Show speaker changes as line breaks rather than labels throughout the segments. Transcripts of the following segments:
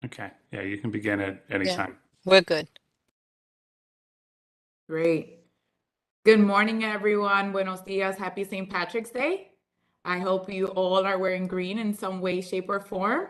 Okay, yeah, you can begin at any
Yeah.
time.
We're good.
Great. Good morning, everyone. Buenos dias. Happy St. Patrick's Day. I hope you all are wearing green in some way, shape, or form.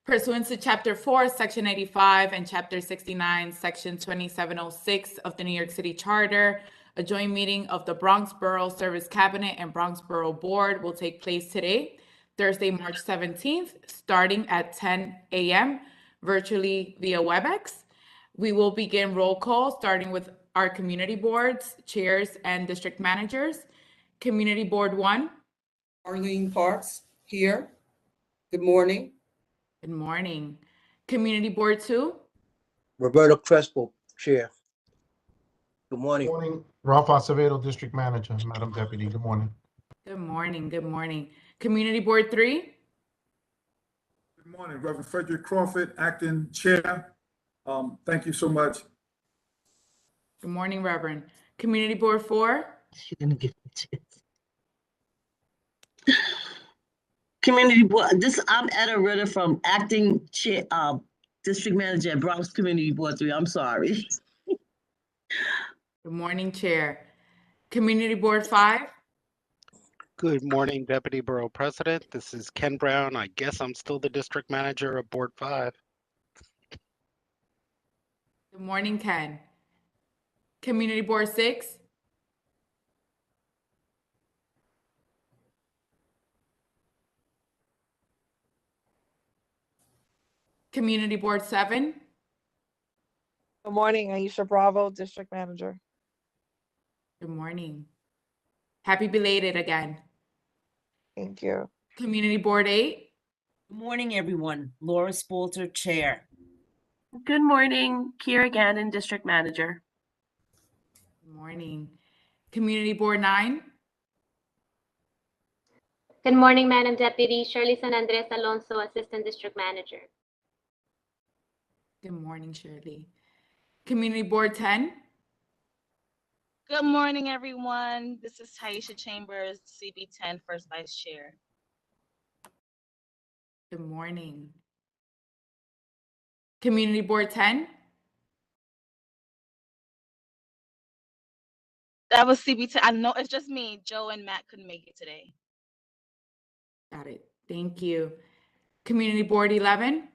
Pursuant to Chapter 4, Section 85, and Chapter 69, Section 2706 of the New York City Charter, a joint meeting of the Bronx Borough Service Cabinet and Bronx Borough Board will take place today, Thursday, March 17th, starting at 10 a.m., virtually via WebEx. We will begin roll call, starting with our community boards, chairs, and district managers. Community Board 1.
Arlene Parks, here. Good morning.
Good morning. Community Board 2.
Roberto Crespo, Chair. Good
Good
morning.
morning, Ralph Acevedo, District Manager, Madam Deputy. Good morning.
Good morning. Good morning. Community Board 3.
Good morning, Reverend Frederick Crawford, Acting Chair. Thank you so much.
Good morning, Reverend. Community Board 4.
You're gonna give me a chance. Community Board, I'm Etta Ritter from Acting Chair, District Manager at Bronx Community Board 3. I'm sorry.
Good morning, Chair. Community Board 5.
Good morning, Deputy Borough President. This is Ken Brown. I guess I'm still the District Manager of Board 5.
Good morning, Ken. Community Board 6. Community Board 7.
Good morning, Aisha Bravo, District Manager.
Good morning. Happy belated again.
Thank you.
Community Board 8.
Good morning, everyone. Laura Spalter, Chair.
Good morning, Kira Gannon, District Manager.
Good morning. Community Board 9.
Good morning, Madam Deputy. Shirley San Andres Alonso, Assistant District Manager.
Good morning, Shirley. Community Board 10.
Good morning, everyone. This is Taisha Chambers, CB10 First Vice Chair.
Good morning. Community Board 10.
That was CB10. I know it's just me. Joe and Matt couldn't make it today.
Got it. Thank you. Community Board 11.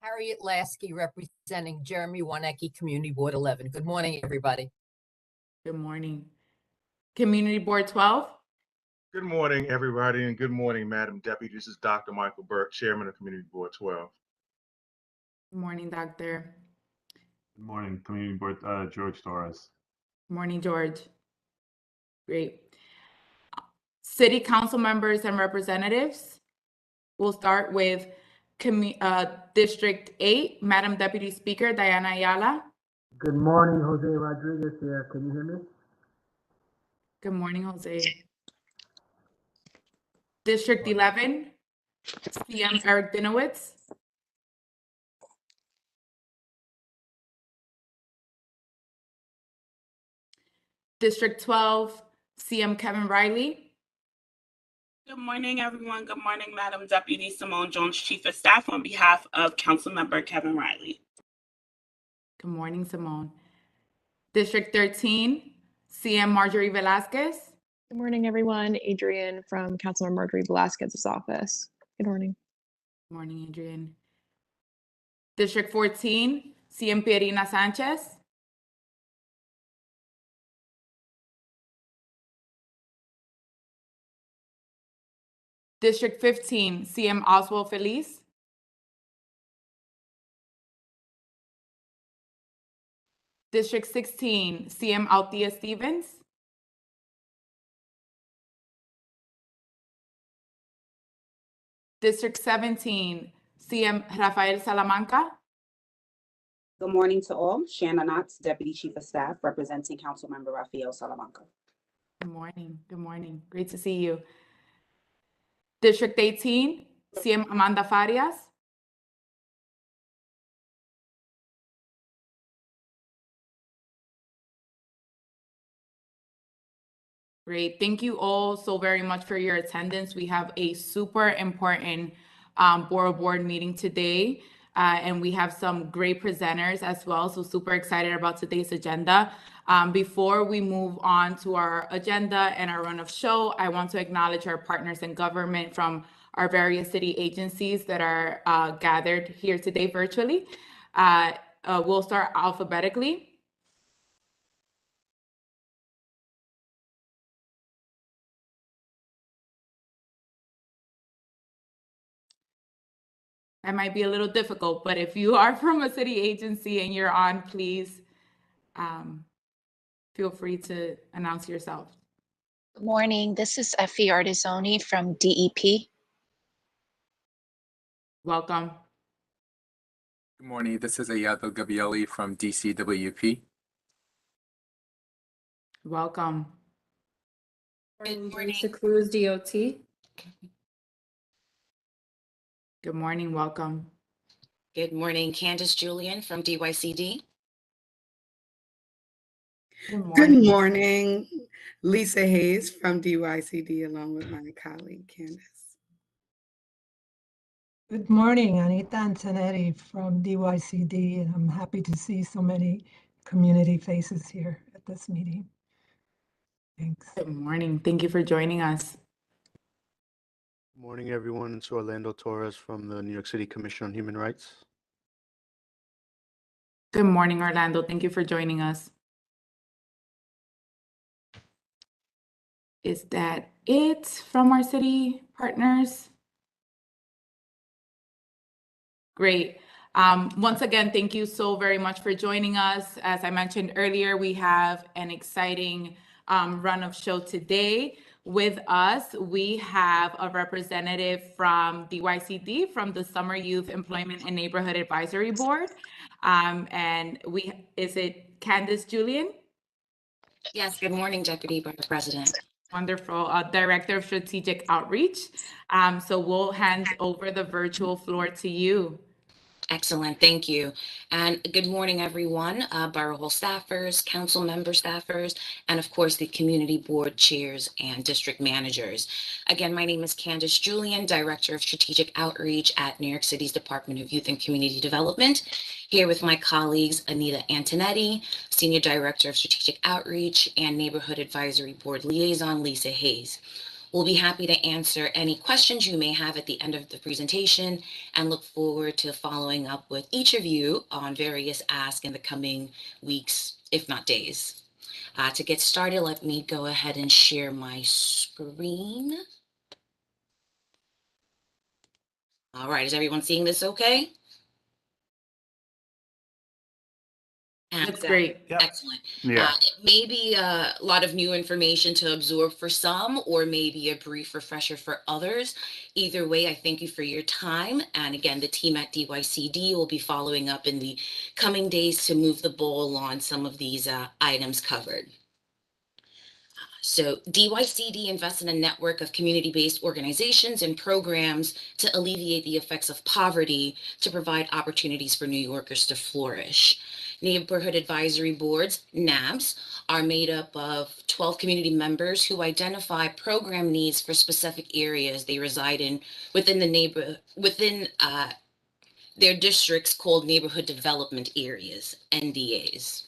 Harriet Lasky, representing Jeremy Wanecki, Community Board 11. Good morning, everybody.
Good morning. Community Board 12.
Good morning, everybody, and good morning, Madam Deputy. This is Dr. Michael Burke, Chairman of Community Board 12.
Good morning, Doctor.
Good morning, Community Board, George Torres.
Good morning, George. Great. City Council members and representatives. We'll start with District 8, Madam Deputy Speaker, Diana Ayala.
Good morning, Jose Rodriguez here. Can you hear me?
Good morning, Jose. District 11, CM Eric Dinowitz. District 12, CM Kevin Riley.
Good morning, everyone. Good morning, Madam Deputy Simone Jones, Chief of Staff, on behalf of Councilmember Kevin Riley.
Good morning, Simone. District 13, CM Marjorie Velasquez.
Good morning, everyone. Adrian from Councilmember Marjorie Velasquez's office. Good morning.
Good morning, Adrian. District 14, CM Pierina Sanchez. District 15, CM Oswald Feliz. District 16, CM Althea Stevens. District 17, CM Rafael Salamanca.
Good morning to all. Shannon Knox, Deputy Chief of Staff, representing Councilmember Rafael Salamanca.
Good morning. Good morning. Great to see you. District 18, CM Amanda Farias. Great. Thank you all so very much for your attendance. We have a super important Borough Board meeting today. And we have some great presenters as well. So super excited about today's agenda. Before we move on to our agenda and our run of show, I want to acknowledge our partners in government from our various city agencies that are gathered here today virtually. We'll start alphabetically. That might be a little difficult, but if you are from a city agency and you're on, please feel free to announce yourself.
Good morning. This is Effie Artisoni from DEP.
Welcome.
Good morning. This is Ayado Gabrielli from DCWP.
Welcome.
Good morning. Lisa Cruz, DOT.
Good morning. Welcome.
Good morning. Candace Julian from DYCD.
Good morning. Lisa Hayes from DYCD, along with my colleague Candace.
Good morning, Anita Antonetti from DYCD, and I'm happy to see so many community faces here at this meeting. Thanks.
Good morning. Thank you for joining us.
Good morning, everyone. It's Orlando Torres from the New York City Commission on Human Rights.
Good morning, Orlando. Thank you for joining us. Is that it from our city partners? Great. Once again, thank you so very much for joining us. As I mentioned earlier, we have an exciting run of show today. With us, we have a representative from DYCD, from the Summer Youth Employment and Neighborhood Advisory Board. Is it Candace Julian?
Yes, good morning, Deputy Borough President.
Wonderful. Director of Strategic Outreach. So we'll hand over the virtual floor to you.
Excellent, thank you. And good morning, everyone, Borough Hall staffers, council member staffers, and of course, the community board chairs and district managers. Again, my name is Candace Julian, Director of Strategic Outreach at New York City's Department of Youth and Community Development, here with my colleagues, Anita Antonetti, Senior Director of Strategic Outreach and Neighborhood Advisory Board Liaison, Lisa Hayes. We'll be happy to answer any questions you may have at the end of the presentation and look forward to following up with each of you on various asks in the coming weeks, if not days. To get started, let me go ahead and share my screen. All right, is everyone seeing this okay?
That's great.
Excellent.
Yeah.
It may be a lot of new information to absorb for some, or maybe a brief refresher for others. Either way, I thank you for your time. And again, the team at DYCD will be following up in the coming days to move the ball on some of these items covered. So DYCD invests in a network of community-based organizations and programs to alleviate the effects of poverty, to provide opportunities for New Yorkers to flourish. Neighborhood advisory boards, NABs, are made up of 12 community members who identify program needs for specific areas they reside in within their districts, called neighborhood development areas, NDAs.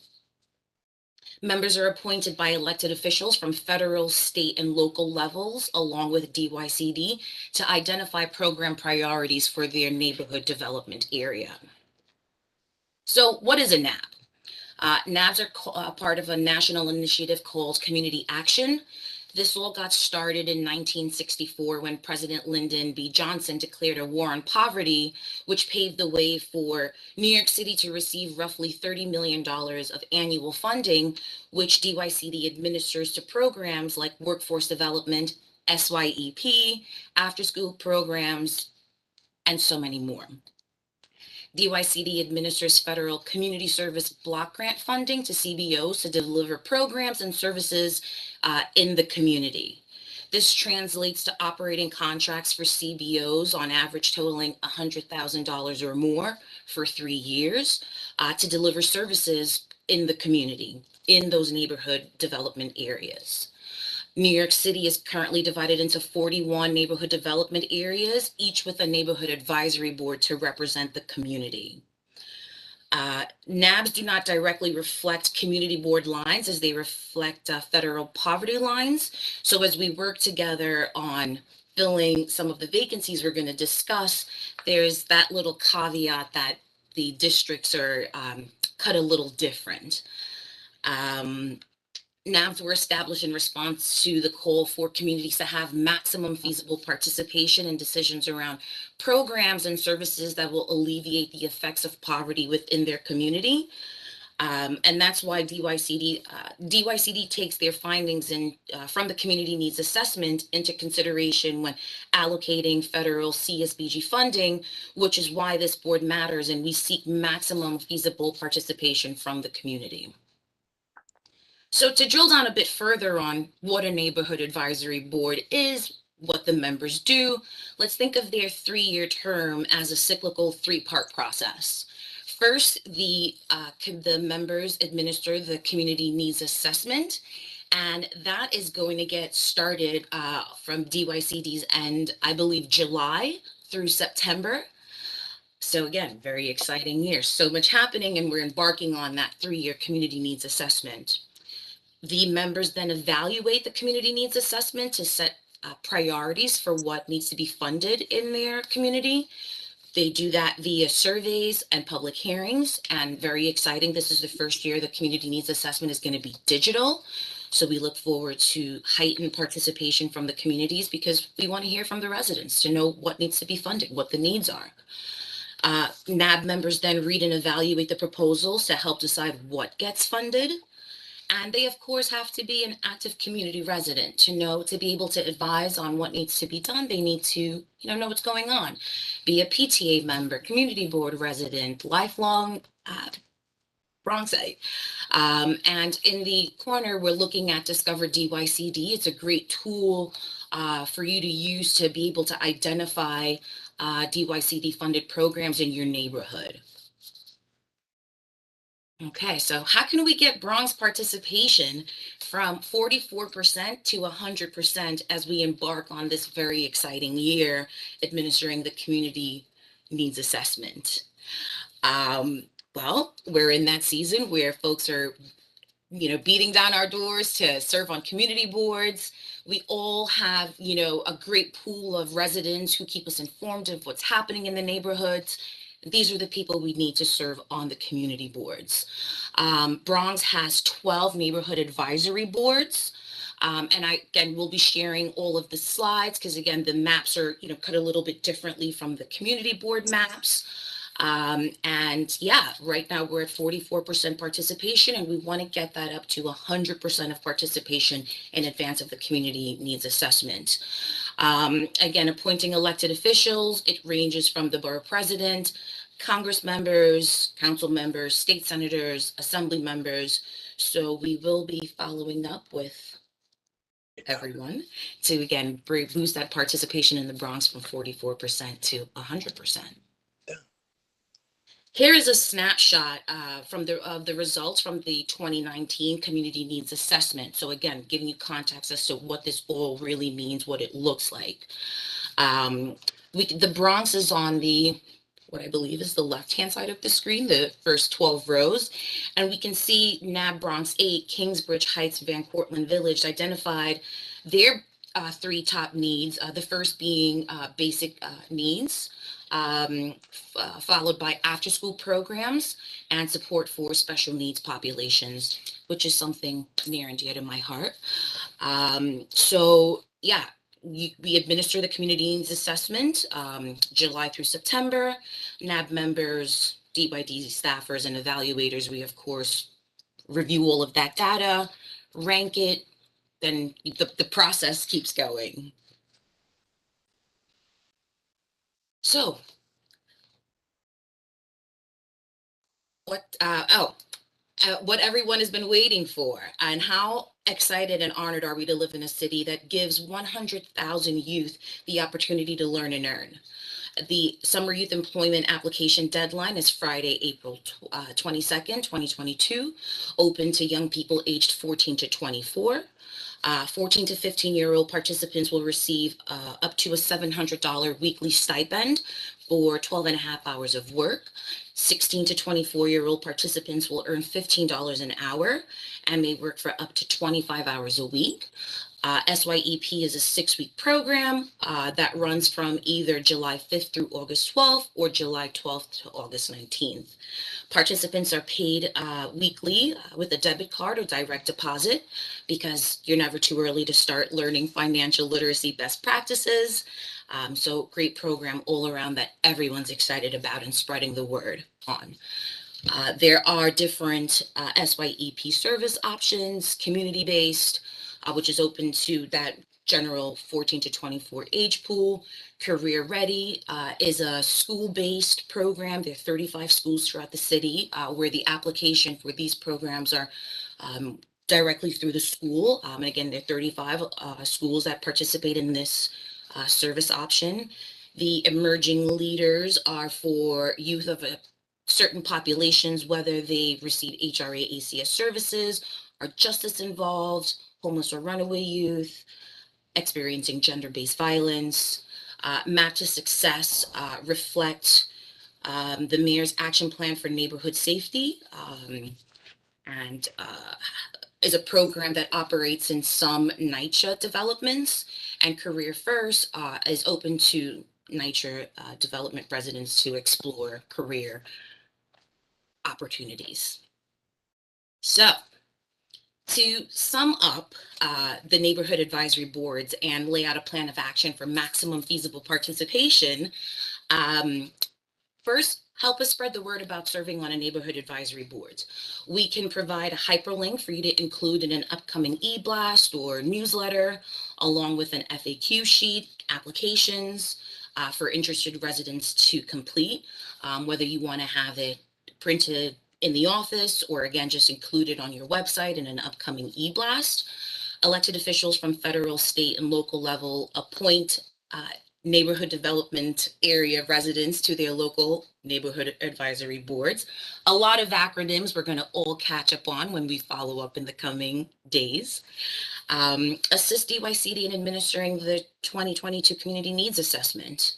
Members are appointed by elected officials from federal, state, and local levels, along with DYCD, to identify program priorities for their neighborhood development area. So what is a NAB? NABs are part of a national initiative called Community Action. This all got started in 1964 when President Lyndon B. Johnson declared a war on poverty, which paved the way for New York City to receive roughly $30 million of annual funding, which DYCD administers to programs like workforce development, SYEP, after-school programs, and so many more. DYCD administers federal community service block grant funding to CBOs to deliver programs and services in the community. This translates to operating contracts for CBOs on average totaling $100,000 or more for 3 years to deliver services in the community, in those neighborhood development areas. New York City is currently divided into 41 neighborhood development areas, each with a neighborhood advisory board to represent the community. NABs do not directly reflect community board lines as they reflect federal poverty lines. So as we work together on filling some of the vacancies we're going to discuss, there's that little caveat that the districts are cut a little different. NABs were established in response to the call for communities to have maximum feasible participation in decisions around programs and services that will alleviate the effects of poverty within their community. And that's why DYCD takes their findings from the community needs assessment into consideration when allocating federal CSBG funding, which is why this board matters, and we seek maximum feasible participation from the community. So to drill down a bit further on what a neighborhood advisory board is, what the members do, let's think of their 3-year term as a cyclical 3-part process. First, the members administer the community needs assessment, and that is going to get started from DYCD's end, I believe July through September. So again, very exciting year. So much happening, and we're embarking on that 3-year community needs assessment. The members then evaluate the community needs assessment to set priorities for what needs to be funded in their community. They do that via surveys and public hearings, and very exciting, this is the first year the community needs assessment is going to be digital. So we look forward to heightened participation from the communities because we want to hear from the residents to know what needs to be funded, what the needs are. NAB members then read and evaluate the proposals to help decide what gets funded. And they, of course, have to be an active community resident to be able to advise on what needs to be done. They need to, know what's going on. Be a PTA member, community board resident, lifelong Bronxite. And in the corner, we're looking at Discover DYCD. It's a great tool for you to use to be able to identify DYCD funded programs in your neighborhood. Okay, so how can we get Bronx participation from 44% to 100% as we embark on this very exciting year administering the community needs assessment? Well, we're in that season where folks are, beating down our doors to serve on community boards. We all have, a great pool of residents who keep us informed of what's happening in the neighborhoods. These are the people we need to serve on the community boards. Bronx has 12 neighborhood advisory boards. And we'll be sharing all of the slides because again, the maps are, cut a little bit differently from the community board maps. And yeah, right now we're at 44% participation and we want to get that up to 100% of participation in advance of the community needs assessment. Again, appointing elected officials, it ranges from the borough president, Congress members, council members, state senators, assembly members. So we will be following up with everyone to, again, boost that participation in the Bronx from 44% to 100%. Here is a snapshot of the results from the 2019 Community Needs Assessment. So again, giving you context as to what this all really means, what it looks like. The Bronx is on what I believe is the left-hand side of the screen, the first 12 rows. And we can see NAB Bronx 8, Kingsbridge Heights, Van Cortlandt Village identified their 3 top needs, the first being basic needs, followed by after-school programs and support for special needs populations, which is something near and dear to my heart. So yeah, we administer the community needs assessment July through September. NAB members, DYD staffers, and evaluators, we of course review all of that data, rank it, then the process keeps going. So, what everyone has been waiting for, and how excited and honored are we to live in a city that gives 100,000 youth the opportunity to learn and earn. The Summer Youth Employment Application deadline is Friday, April 22nd, 2022, open to young people aged 14 to 24. 14 to 15-year-old participants will receive up to a $700 weekly stipend for 12 and a half hours of work. 16 to 24-year-old participants will earn $15 an hour and may work for up to 25 hours a week. SYEP is a 6-week program that runs from either July 5th through August 12th or July 12th to August 19th. Participants are paid weekly with a debit card or direct deposit because you're never too early to start learning financial literacy best practices. So great program all around that everyone's excited about and spreading the word on. There are different SYEP service options, community-based, which is open to that general 14 to 24 age pool. Career Ready is a school-based program. There are 35 schools throughout the city where the application for these programs are directly through the school. And again, there are 35 schools that participate in this service option. The emerging leaders are for youth of certain populations, whether they receive HRA ACS services, are justice involved, homeless or runaway youth, experiencing gender-based violence. Map to Success reflect the mayor's action plan for neighborhood safety and is a program that operates in some NYCHA developments, and Career First is open to NYCHA development residents to explore career opportunities. So, to sum up the neighborhood advisory boards and lay out a plan of action for maximum feasible participation, first, help us spread the word about serving on a neighborhood advisory board. We can provide a hyperlink for you to include in an upcoming e-blast or newsletter, along with an FAQ sheet, applications for interested residents to complete, whether you want to have it printed in the office or again, just included on your website in an upcoming e-blast. Elected officials from federal, state, and local level appoint neighborhood development area residents to their local neighborhood advisory boards. A lot of acronyms we're going to all catch up on when we follow up in the coming days. Assist DYCD in administering the 2022 Community Needs Assessment.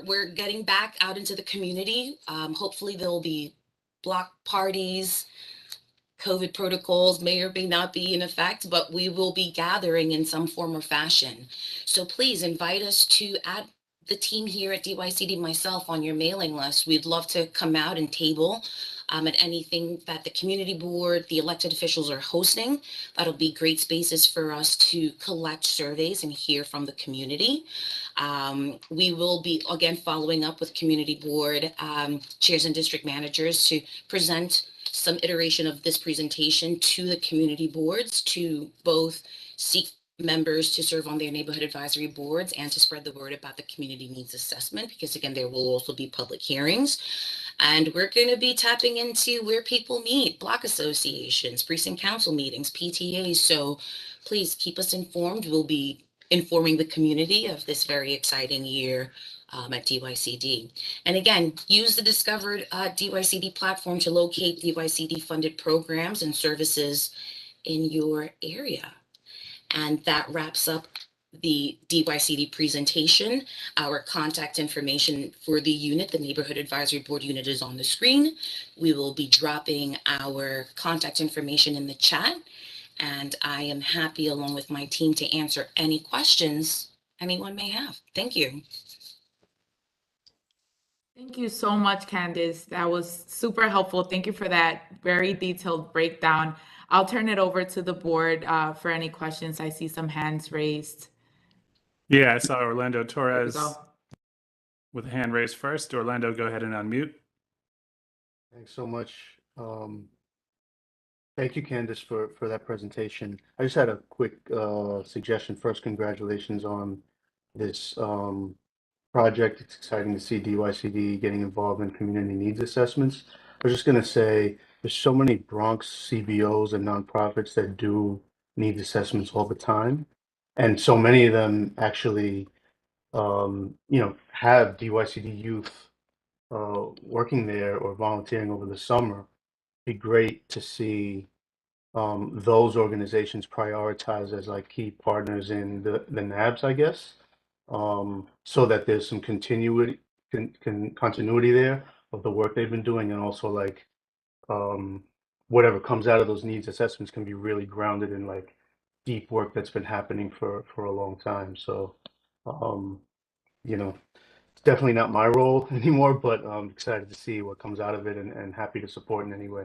We're getting back out into the community. Hopefully there'll be block parties. COVID protocols may or may not be in effect, but we will be gathering in some form or fashion. So please invite us to add the team here at DYCD, myself, on your mailing list. We'd love to come out and table at anything that the community board, the elected officials are hosting. That'll be great spaces for us to collect surveys and hear from the community. We will be, again, following up with community board chairs and district managers to present some iteration of this presentation to the community boards to both seek members to serve on their neighborhood advisory boards and to spread the word about the community needs assessment, because again, there will also be public hearings. And we're going to be tapping into where people meet, block associations, precinct council meetings, PTAs. So please keep us informed. We'll be informing the community of this very exciting year at DYCD. And again, use the discovered DYCD platform to locate DYCD funded programs and services in your area. And that wraps up the DYCD presentation. Our contact information for the unit, the Neighborhood Advisory Board unit, is on the screen. We will be dropping our contact information in the chat, and I am happy, along with my team, to answer any questions anyone may have. Thank you.
Thank you so much, Candice. That was super helpful. Thank you for that very detailed breakdown. I'll turn it over to the board for any questions. I see some hands raised.
Yeah, I saw Orlando Torres with a hand raised first. Orlando, go ahead and unmute.
Thanks so much. Thank you, Candice, for that presentation. I just had a quick suggestion. First, congratulations on this project. It's exciting to see DYCD getting involved in community needs assessments. I was just going to say, there's so many Bronx CBOs and nonprofits that do needs assessments all the time. And so many of them actually, have DYCD youth working there or volunteering over the summer. It'd be great to see those organizations prioritize as like key partners in the NABs, I guess, so that there's some continuity there of the work they've been doing, and also like whatever comes out of those needs assessments can be really grounded in like deep work that's been happening for a long time. So, you know, it's definitely not my role anymore, but I'm excited to see what comes out of it, and happy to support in any way.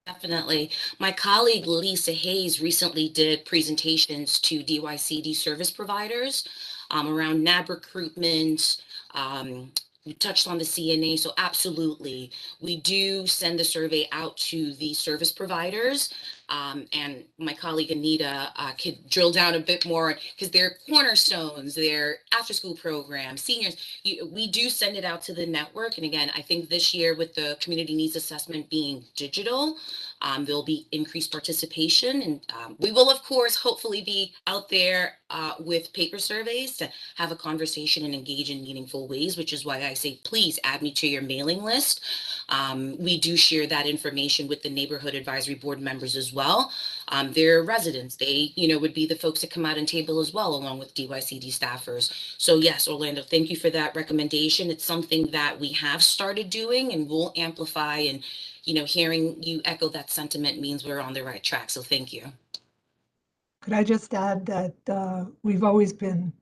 Definitely. My colleague Lisa Hayes recently did presentations to DYCD service providers around NAB recruitment. We touched on the CNA, so absolutely. We do send the survey out to the service providers. And my colleague Anita could drill down a bit more because they're cornerstones, they're after school programs, seniors. We do send it out to the network. And again, I think this year with the community needs assessment being digital, there'll be increased participation. And we will, of course, hopefully be out there with paper surveys to have a conversation and engage in meaningful ways, which is why I say, please add me to your mailing list. We do share that information with the neighborhood advisory board members as well. They're residents. They, would be the folks that come out and table as well, along with DYCD staffers. So yes, Orlando, thank you for that recommendation. It's something that we have started doing and will amplify, and, hearing you echo that sentiment means we're on the right track. So thank you.
Could I just add that we've always been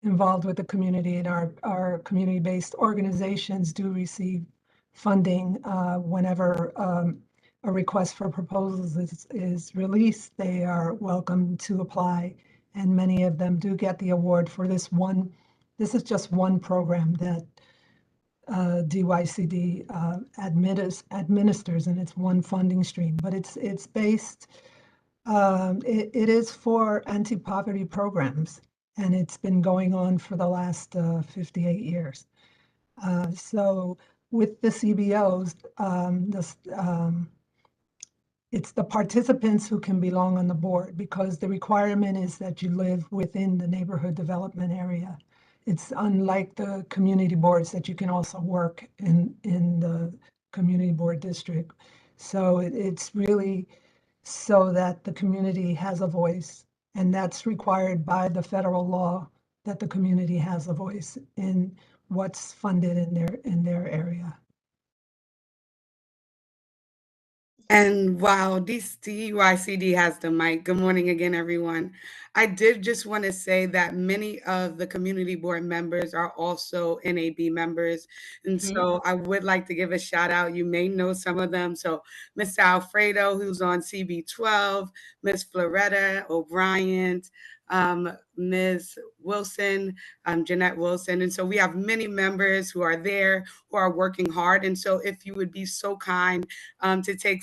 involved with the community, and our community-based organizations do receive funding whenever a request for proposals is released. They are welcome to apply, and many of them do get the award for this one. This is just one program that DYCD administers, and it's one funding stream, but it's based, it is for anti-poverty programs, and it's been going on for the last 58 years. So with the CBOs, it's the participants who can belong on the board, because the requirement is that you live within the neighborhood development area. It's unlike the community boards that you can also work in the community board district. So it's really so that the community has a voice, and that's required by the federal law, that the community has a voice in what's funded in their area.
And while DYCD has the mic, good morning again, everyone. I did just want to say that many of the community board members are also NAB members. And so I would like to give a shout out. You may know some of them. So Mr. Alfredo, who's on CB12, Ms. Floretta O'Brien, Ms. Wilson, Jeanette Wilson. And so we have many members who are there, who are working hard. And so if you would be so kind to take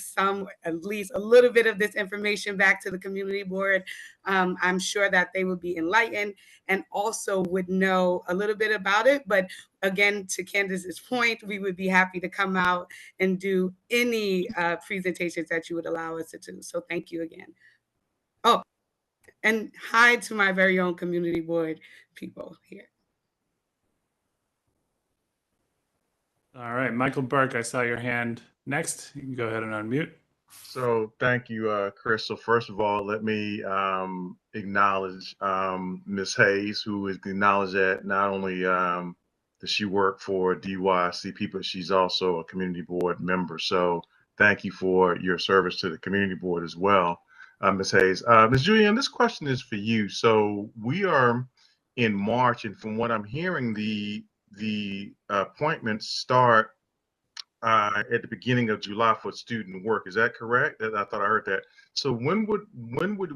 at least a little bit of this information back to the community board, I'm sure that they would be enlightened and also would know a little bit about it. But again, to Candace's point, we would be happy to come out and do any presentations that you would allow us to do. So thank you again. Oh, and hi to my very own community board people here.
All right, Michael Burke, I saw your hand next. You can go ahead and unmute.
So thank you, Chris. So first of all, let me acknowledge Ms. Hayes, who is acknowledged that not only does she work for DYCP, but she's also a community board member. So thank you for your service to the community board as well, Ms. Hayes. Ms. Julian, this question is for you. So we are in March, and from what I'm hearing, the appointments start at the beginning of July for student work. Is that correct? I thought I heard that. So when would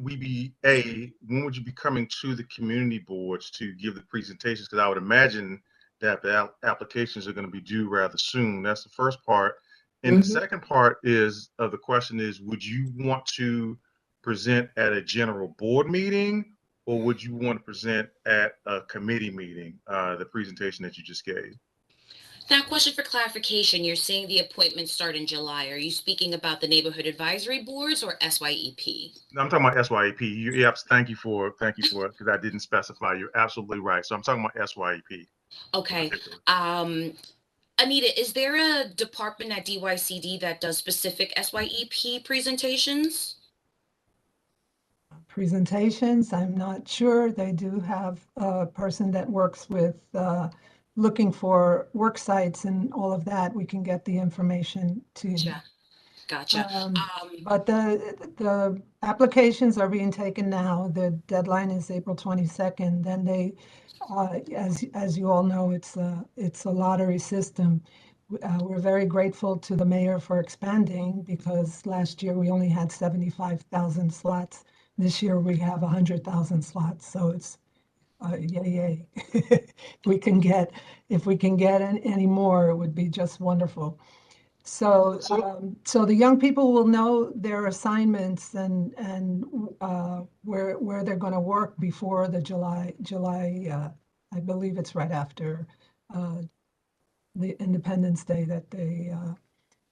we be when would you be coming to the community boards to give the presentations? Because I would imagine that the applications are going to be due rather soon. That's the first part. And the second part of the question is, would you want to present at a general board meeting, or would you want to present at a committee meeting, the presentation that you just gave?
Now, question for clarification. You're saying the appointments start in July. Are you speaking about the neighborhood advisory boards or SYEP?
No, I'm talking about SYEP. Yes, thank you for it, because I didn't specify. You're absolutely right. So I'm talking about SYEP.
Okay. Anita, is there a department at DYCD that does specific SYEP presentations?
presentations. I'm not sure. They do have a person that works with looking for work sites and all of that. We can get the information to you.
Gotcha.
But the applications are being taken now. The deadline is April 22nd. Then they, as you all know, it's a lottery system. We're very grateful to the mayor for expanding because last year we only had 75,000 slots. This year we have 100,000 slots. So it's yay. If we can get any more, it would be just wonderful. So, so the young people will know their assignments and where they're going to work before the July. I believe it's right after the Independence Day that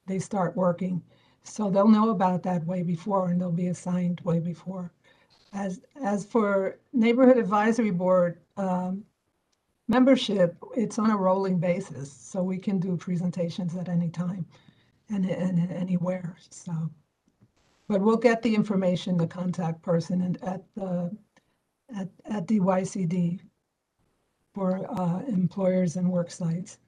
they start working. So they'll know about that way before, and they'll be assigned way before. As for Neighborhood Advisory Board membership, it's on a rolling basis, so we can do presentations at any time and anywhere. So, but we'll get the information, the contact person, and at DYCD for employers and work sites.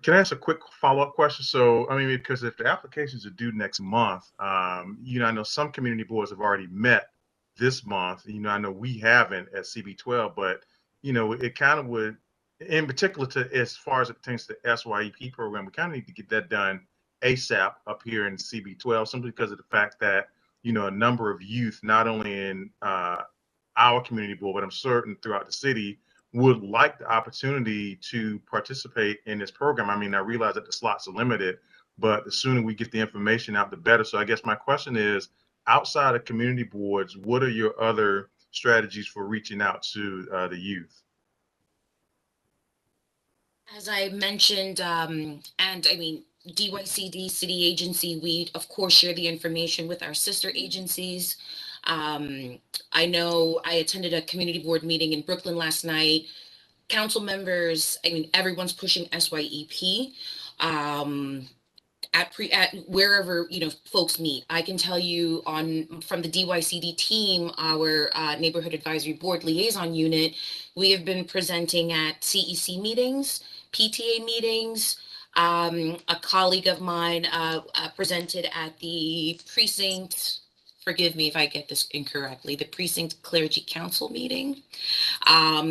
Can I ask a quick follow-up question? So, I mean, because if the applications are due next month, I know some community boards have already met this month. I know we haven't at CB12, but, it kind of would, in particular as far as it pertains to the SYEP program, we kind of need to get that done ASAP up here in CB12, simply because of the fact that, a number of youth, not only in our community board, but I'm certain throughout the city, would like the opportunity to participate in this program. I mean, I realize that the slots are limited, but the sooner we get the information out, the better. So I guess my question is, outside of community boards, what are your other strategies for reaching out to the youth?
As I mentioned, and I mean, DYCD, city agency, we of course share the information with our sister agencies. I know I attended a community board meeting in Brooklyn last night. Council members, I mean, everyone's pushing SYEP at wherever, folks meet. I can tell you from the DYCD team, our neighborhood advisory board liaison unit, we have been presenting at CEC meetings, PTA meetings. A colleague of mine presented at the precinct, forgive me if I get this incorrectly, the precinct clergy council meeting.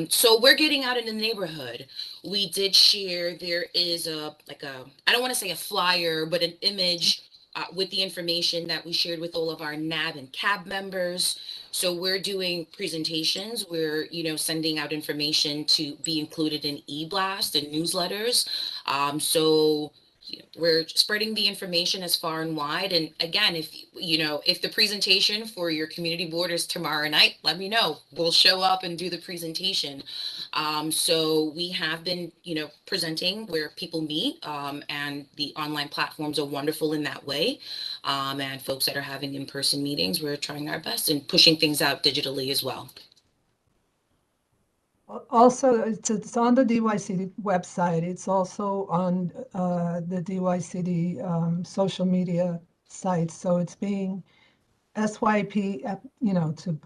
So we're getting out in the neighborhood. We did share, there is I don't want to say a flyer, but an image with the information that we shared with all of our NAB and CAB members. So we're doing presentations. We're, sending out information to be included in e-blast and newsletters. So we're spreading the information as far and wide. And again, if the presentation for your community board is tomorrow night, let me know. We'll show up and do the presentation. So we have been, presenting where people meet, and the online platforms are wonderful in that way. And folks that are having in-person meetings, we're trying our best and pushing things out digitally as well.
Also, it's on the DYCD website. It's also on the DYCD social media sites. So it's being SYP, to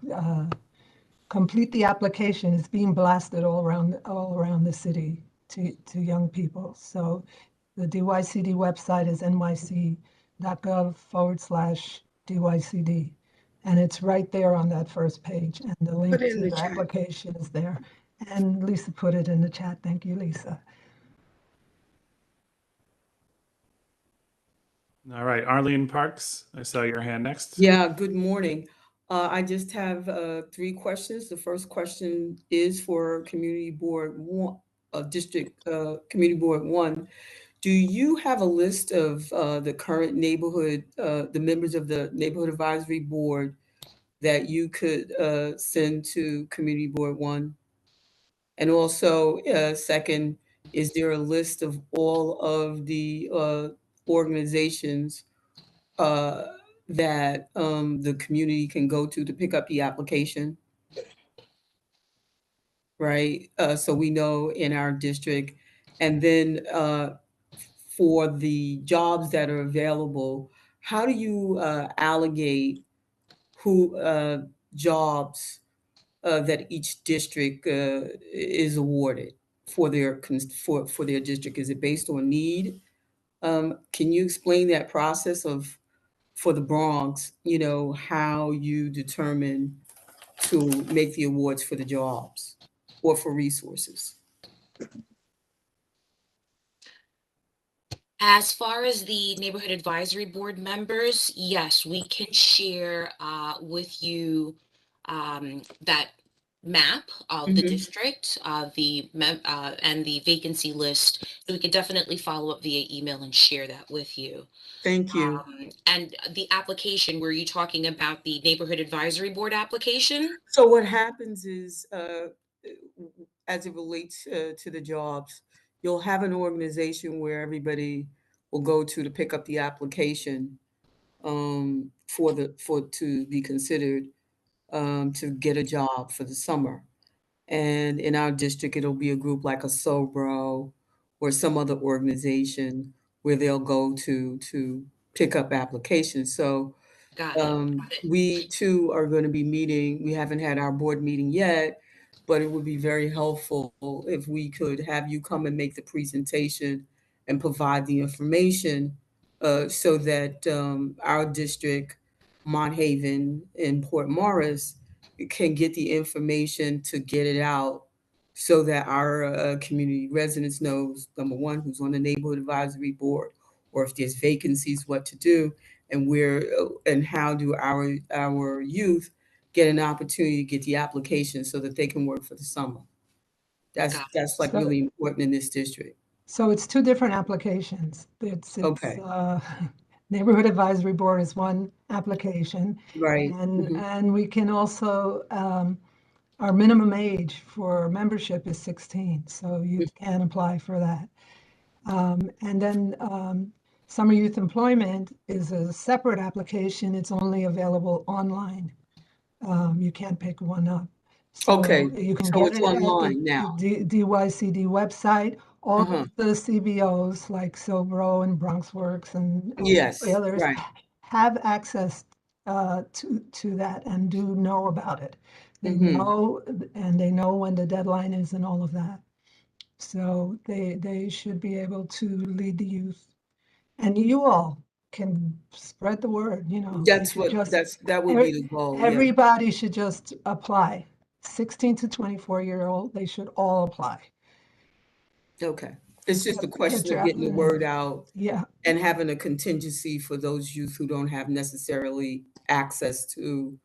complete the application. It's being blasted all around the city to young people. So the DYCD website is nyc.gov/DYCD. And it's right there on that first page. And the link to the application is there. And Lisa put it in the chat. Thank you, Lisa.
All right, Arlene Parks, I saw your hand next.
Yeah, good morning. I just have 3 questions. The first question is for Community Board 1, District Community Board 1. Do you have a list of the current neighborhood, the members of the Neighborhood Advisory Board that you could send to Community Board 1? And also, second, is there a list of all of the organizations that the community can go to pick up the application? Right, so we know in our district. And then for the jobs that are available, how do you allocate who jobs that each district is awarded for their for their district? Is it based on need? Can you explain that process for the Bronx, you know, how you determine to make the awards for the jobs or for resources?
As far as the Neighborhood Advisory Board members, yes, we can share with you that map of the district, and the vacancy list. So we could definitely follow up via email and share that with you.
Thank you.
And the application, were you talking about the Neighborhood Advisory Board application?
So what happens is, as it relates to the jobs, you'll have an organization where everybody will go to pick up the application to be considered to get a job for the summer. And in our district, it'll be a group like a SOBRO or some other organization where they'll go to pick up applications. So we too are going to be meeting. We haven't had our board meeting yet, but it would be very helpful if we could have you come and make the presentation and provide the information so that our district, Mont Haven and Port Morris, can get the information to get it out so that our community residents knows, number one, who's on the Neighborhood Advisory Board, or if there's vacancies, what to do, and where and how do our youth get an opportunity to get the application so that they can work for the summer. That's like really important in this district.
So it's two different applications. It's
Okay.
Neighborhood Advisory Board is one application.
Right.
And we can also, our minimum age for membership is 16, so you can apply for that. And then Summer Youth Employment is a separate application. It's only available online. You can't pick one up. So
Okay,
you can
so
get
it's
it at
online
the
now.
DYCD website. All of the CBOs like SOBRO and BronxWorks and
Yes,
others
right.
have access to that and do know about it. They
Mhm.
know, and they know when the deadline is and all of that. So they should be able to lead the youth. And you all can spread the word, you know.
That's
you
what
just-
that would be the goal. Yeah.
Everybody should just apply. 16 to 24-year-old, they should all apply.
Okay. It's just a
Get
question
your
of getting the word out
Yeah.
and having a contingency for those youth who don't have necessarily access to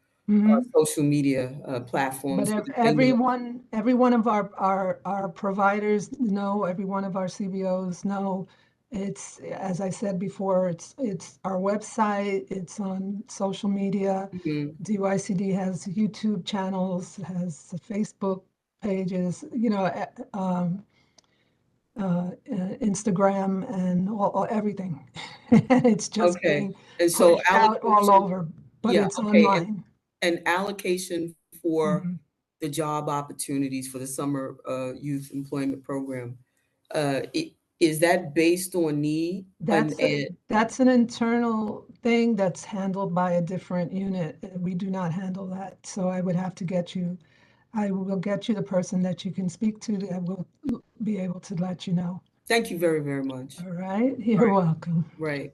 social media platforms.
But
They would-
every one of our providers know, every one of our CBOs know. It's, as I said before, it's our website, it's on social media. DYCD has YouTube channels, has Facebook pages, you know, Instagram and everything. It's just
Okay.
being
And so
pushed out all
allocation-
over, but
yeah,
it's
okay.
online.
And allocation for the job opportunities for the summer youth employment program. Is that based on need?
That's an internal thing that's handled by a different unit. We do not handle that. So I would have to I will get you the person that you can speak to that will be able to let you know.
Thank you very, very much.
All right. You're welcome.
Right.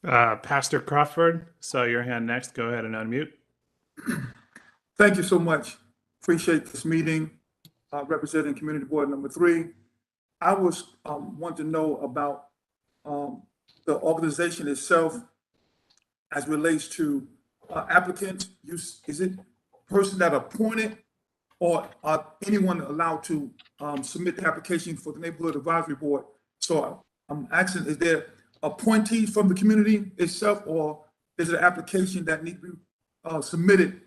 Pastor Crawford, saw your hand next. Go ahead and unmute.
Thank you so much. Appreciate this meeting. Representing Community Board number 3. I was want to know about the organization itself as relates to applicants. Is it person that appointed, or are anyone allowed to submit the application for the Neighborhood Advisory Board? So I'm asking, is there appointees from the community itself, or is it an application that needs to be submitted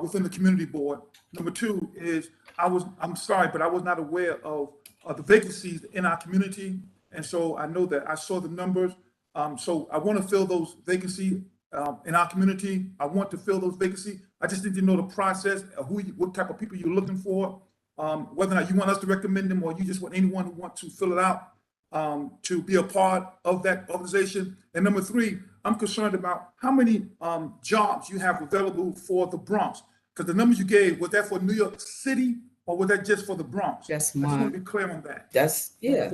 within the community board? Number 2 is, I'm sorry, but I was not aware of the vacancies in our community. And so I know that I saw the numbers. So I want to fill those vacancies in our community. I want to fill those vacancies. I just need to know the process, what type of people you're looking for, whether or not you want us to recommend them, or you just want anyone who wants to fill it out to be a part of that organization. And number 3, I'm concerned about how many jobs you have available for the Bronx. Because the numbers you gave, was that for New York City or was that just for the Bronx?
That's
I just want
mine.
to be clear on that.
That's, yeah.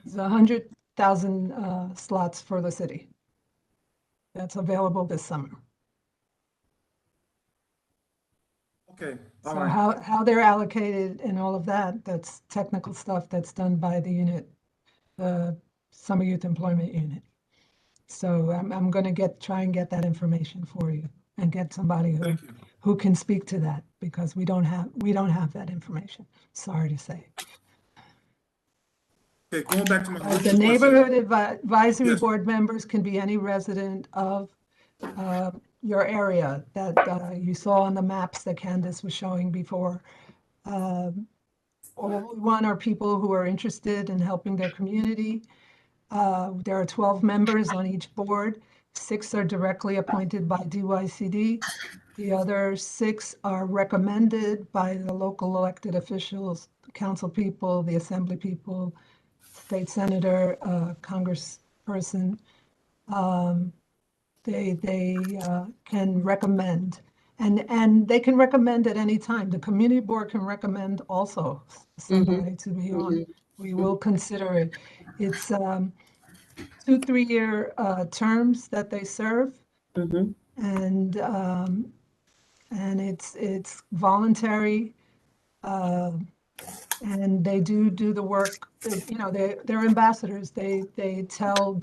It's 100,000 slots for the city. That's available this summer.
Okay.
So
All right.
how they're allocated and all of that, that's technical stuff that's done by the unit, the Summer Youth Employment Unit. So I'm going to try and get that information for you and get somebody who can speak to that, because we don't have that information. Sorry to say.
Okay, going back to my
The
original
neighborhood
question.
advisory board members can be any resident of your area that you saw on the maps that Candace was showing before. All we want are people who are interested in helping their community. There are 12 members on each board. 6 are directly appointed by DYCD. The other 6 are recommended by the local elected officials, council people, the assembly people, state senator, congressperson. They can recommend, and they can recommend at any time. The community board can recommend also somebody to be on. We will consider it. It's 2 3-year terms that they serve, and it's voluntary, and they do the work. You know, they're ambassadors. They advise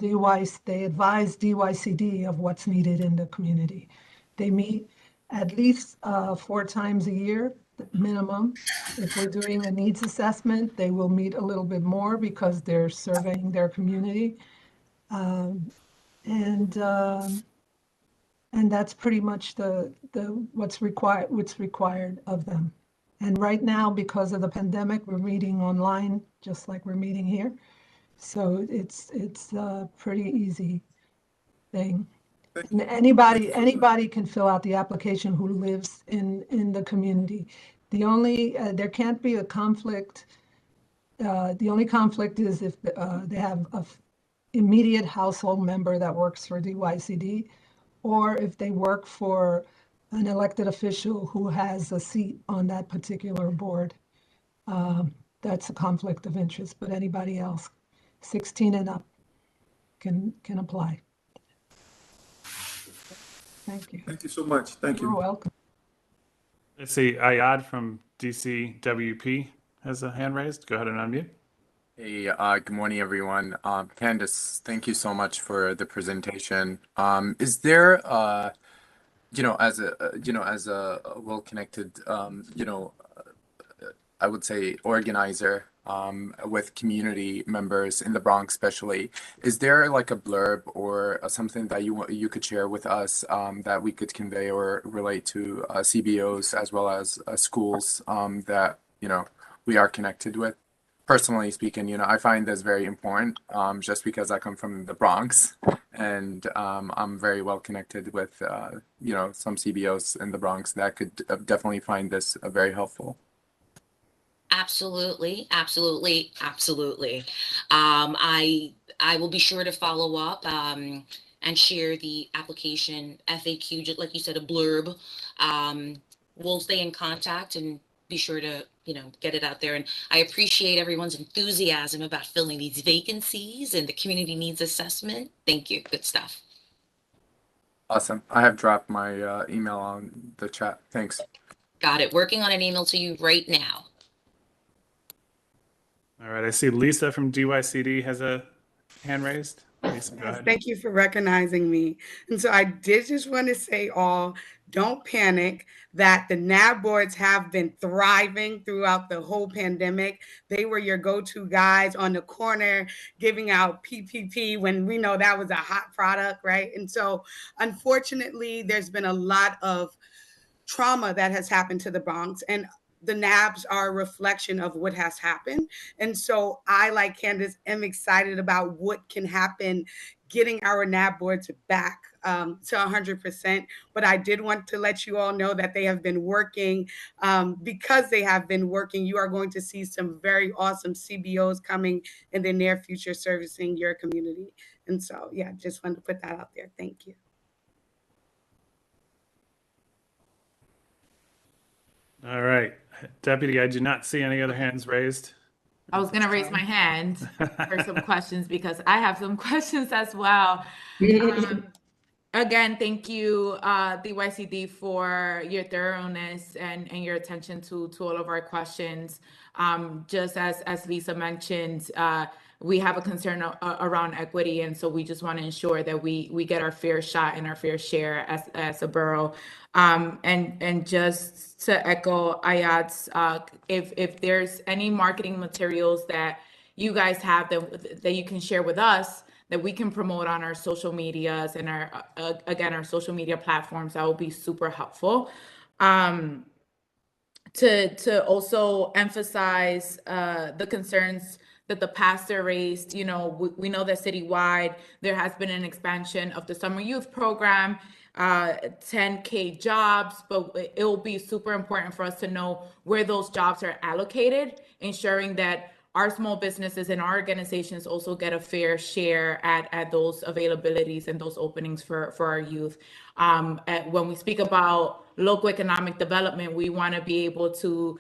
DYCD of what's needed in the community. They meet at least 4 times a year minimum. If we're doing a needs assessment, they will meet a little bit more because they're surveying their community. And that's pretty much what's required of them. And right now, because of the pandemic, we're meeting online, just like we're meeting here. So it's a pretty easy thing. And anybody can fill out the application who lives in the community. The only there can't be a conflict. The only conflict is if they have a immediate household member that works for DYCD, or if they work for an elected official who has a seat on that particular board. That's a conflict of interest, but anybody else, 16 and up, can apply. Thank you.
Thank you so much. Thank you.
You're welcome.
Let's see, Ayad from DCWP has a hand raised. Go ahead and unmute.
Hey, good morning, everyone. Candace, thank you so much for the presentation. Is there, as a well-connected, I would say organizer with community members in the Bronx, especially, is there like a blurb or something that you could share with us that we could convey or relate to CBOs as well as schools that we are connected with? Personally speaking, I find this very important just because I come from the Bronx and I'm very well connected with, some CBOs in the Bronx that could definitely find this very helpful.
Absolutely, absolutely, absolutely. I will be sure to follow up and share the application FAQ, just like you said, a blurb. We'll stay in contact and be sure to get it out there. And I appreciate everyone's enthusiasm about filling these vacancies and the community needs assessment. Thank you. Good stuff.
Awesome. I have dropped my email on the chat. Thanks.
Got it. Working on an email to you right now.
All right. I see Lisa from DYCD has a hand raised. Lisa, go ahead.
Thank you for recognizing me. And so I did just want to say don't panic that the NAB boards have been thriving throughout the whole pandemic. They were your go-to guys on the corner giving out PPP when we know that was a hot product, right? And so unfortunately, there's been a lot of trauma that has happened to the Bronx. And the NABs are a reflection of what has happened. And so I, like Candace, am excited about what can happen getting our NAB boards back to 100%. But I did want to let you all know that they have been working. Because they have been working, you are going to see some very awesome CBOs coming in the near future servicing your community. And so, yeah, just wanted to put that out there. Thank you.
All right. Deputy, I do not see any other hands raised.
I was going to raise my hand for some questions because I have some questions as well. Again, thank you, DYCD, for your thoroughness and your attention to all of our questions. Just as Lisa mentioned, we have a concern around equity, and so we just want to ensure that we get our fair shot and our fair share as a borough. And just to echo Ayad's, if there's any marketing materials that you guys have that you can share with us, that we can promote on our social medias and our social media platforms, that will be super helpful. To also emphasize the concerns that the pastor raised. You know, we know that citywide there has been an expansion of the summer youth program, 10K jobs, but it will be super important for us to know where those jobs are allocated, ensuring that our small businesses and our organizations also get a fair share at those availabilities and those openings for our youth. When we speak about local economic development, we want to be able to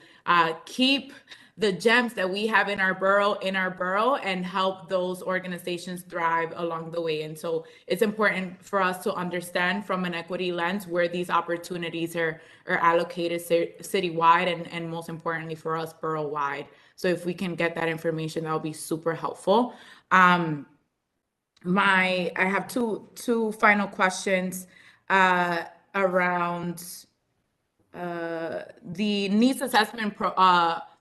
keep the gems that we have in our borough and help those organizations thrive along the way. And so it's important for us to understand from an equity lens where these opportunities are allocated citywide and most importantly for us borough-wide. So if we can get that information, that will be super helpful. I have two final questions around the needs assessment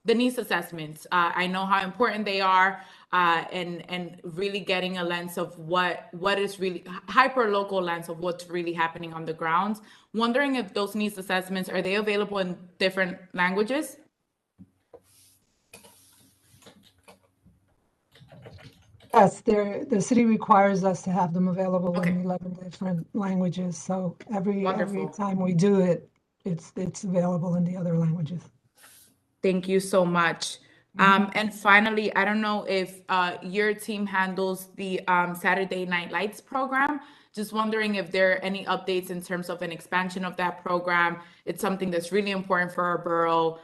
the needs assessments. I know how important they are, and really getting a lens of what is really hyper-local lens of what's really happening on the ground. Wondering if those needs assessments, are they available in different languages?
Yes, the city requires us to have them available in 11 different languages. So every time we do it, it's available in the other languages.
Thank you so much. And finally, I don't know if your team handles the Saturday Night Lights program. Just wondering if there are any updates in terms of an expansion of that program. It's something that's really important for our borough.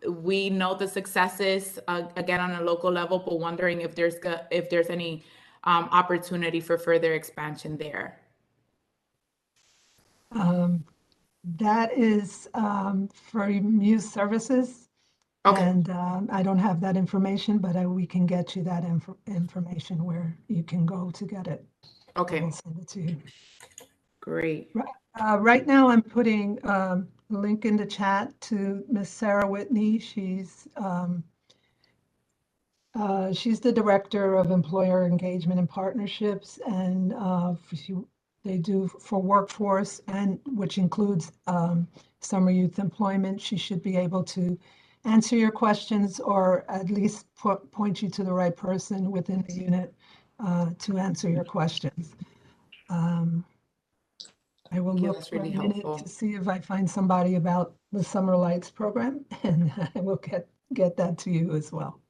We know the successes again on a local level, but wondering if there's any opportunity for further expansion there.
That is for youth services.
Okay.
And I don't have that information, but we can get you that information where you can go to get it.
Okay.
I'll send it to you.
Great.
Right now, I'm putting a link in the chat to Miss Sarah Whitney. She's the Director of Employer Engagement and Partnerships, and they do for workforce, and which includes summer youth employment. She should be able to answer your questions or at least point you to the right person within the unit to answer your questions. I will look for a minute to see if I find somebody about the Summer Lights program, and I will get that to you as well.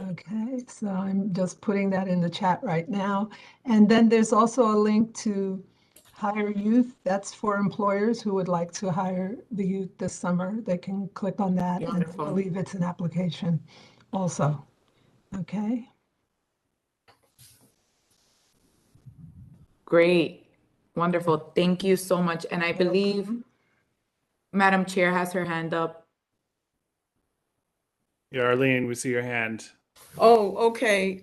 Okay, so I'm just putting that in the chat right now. And then there's also a link to Hire Youth. That's for employers who would like to hire the youth this summer. They can click on that. Wonderful. And I believe it's an application also. Okay.
Great. Wonderful. Thank you so much. And I believe Madam Chair has her hand up.
Yeah, Arlene, we see your hand.
Oh, okay.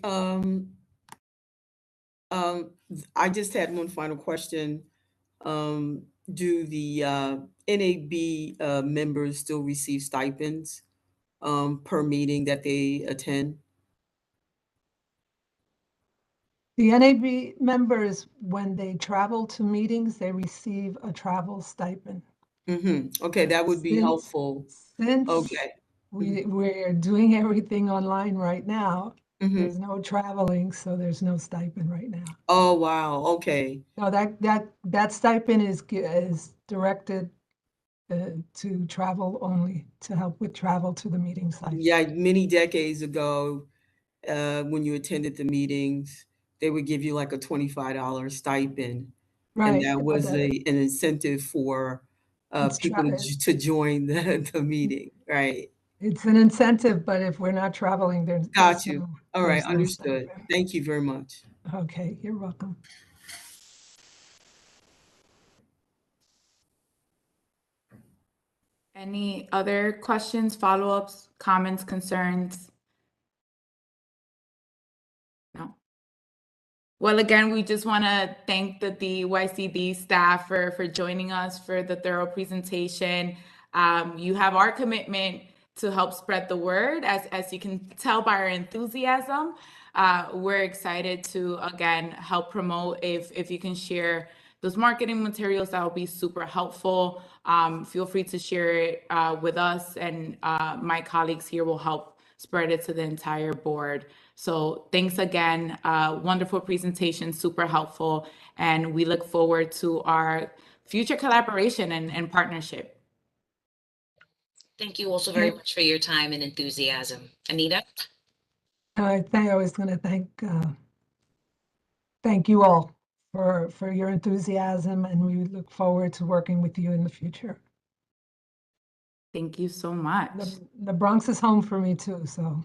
I just had one final question. Do the NAB members still receive stipends per meeting that they attend?
The NAB members, when they travel to meetings, they receive a travel stipend.
Okay, that would be
Since-
helpful.
Since
Okay.
we're doing everything online right now,
Mhm.
there's no traveling, so there's no stipend right now.
Oh, wow. Okay.
No, that stipend is directed to travel only, to help with travel to the meeting site.
Yeah, many decades ago, when you attended the meetings, they would give you like a $25 stipend. And
Right,
that
but
was an incentive for
It's
people to join the meeting, right?
It's an incentive, but if we're not traveling, there's
Got you.
no-
All right,
there's no
understood.
stipend.
Thank you very much.
Okay, you're welcome.
Any other questions, follow-ups, comments, concerns? No. Well, again, we just want to thank the DYCD staff for joining us for the thorough presentation. You have our commitment to help spread the word. As you can tell by our enthusiasm, we're excited to, again, help promote. If you can share those marketing materials, that will be super helpful. Feel free to share it with us, and my colleagues here will help spread it to the entire board. So thanks again. Wonderful presentation, super helpful. And we look forward to our future collaboration and partnership.
Thank you also very much for your time and enthusiasm. Anita?
I was going to thank you all for your enthusiasm, and we look forward to working with you in the future.
Thank you so much.
The Bronx is home for me too, so.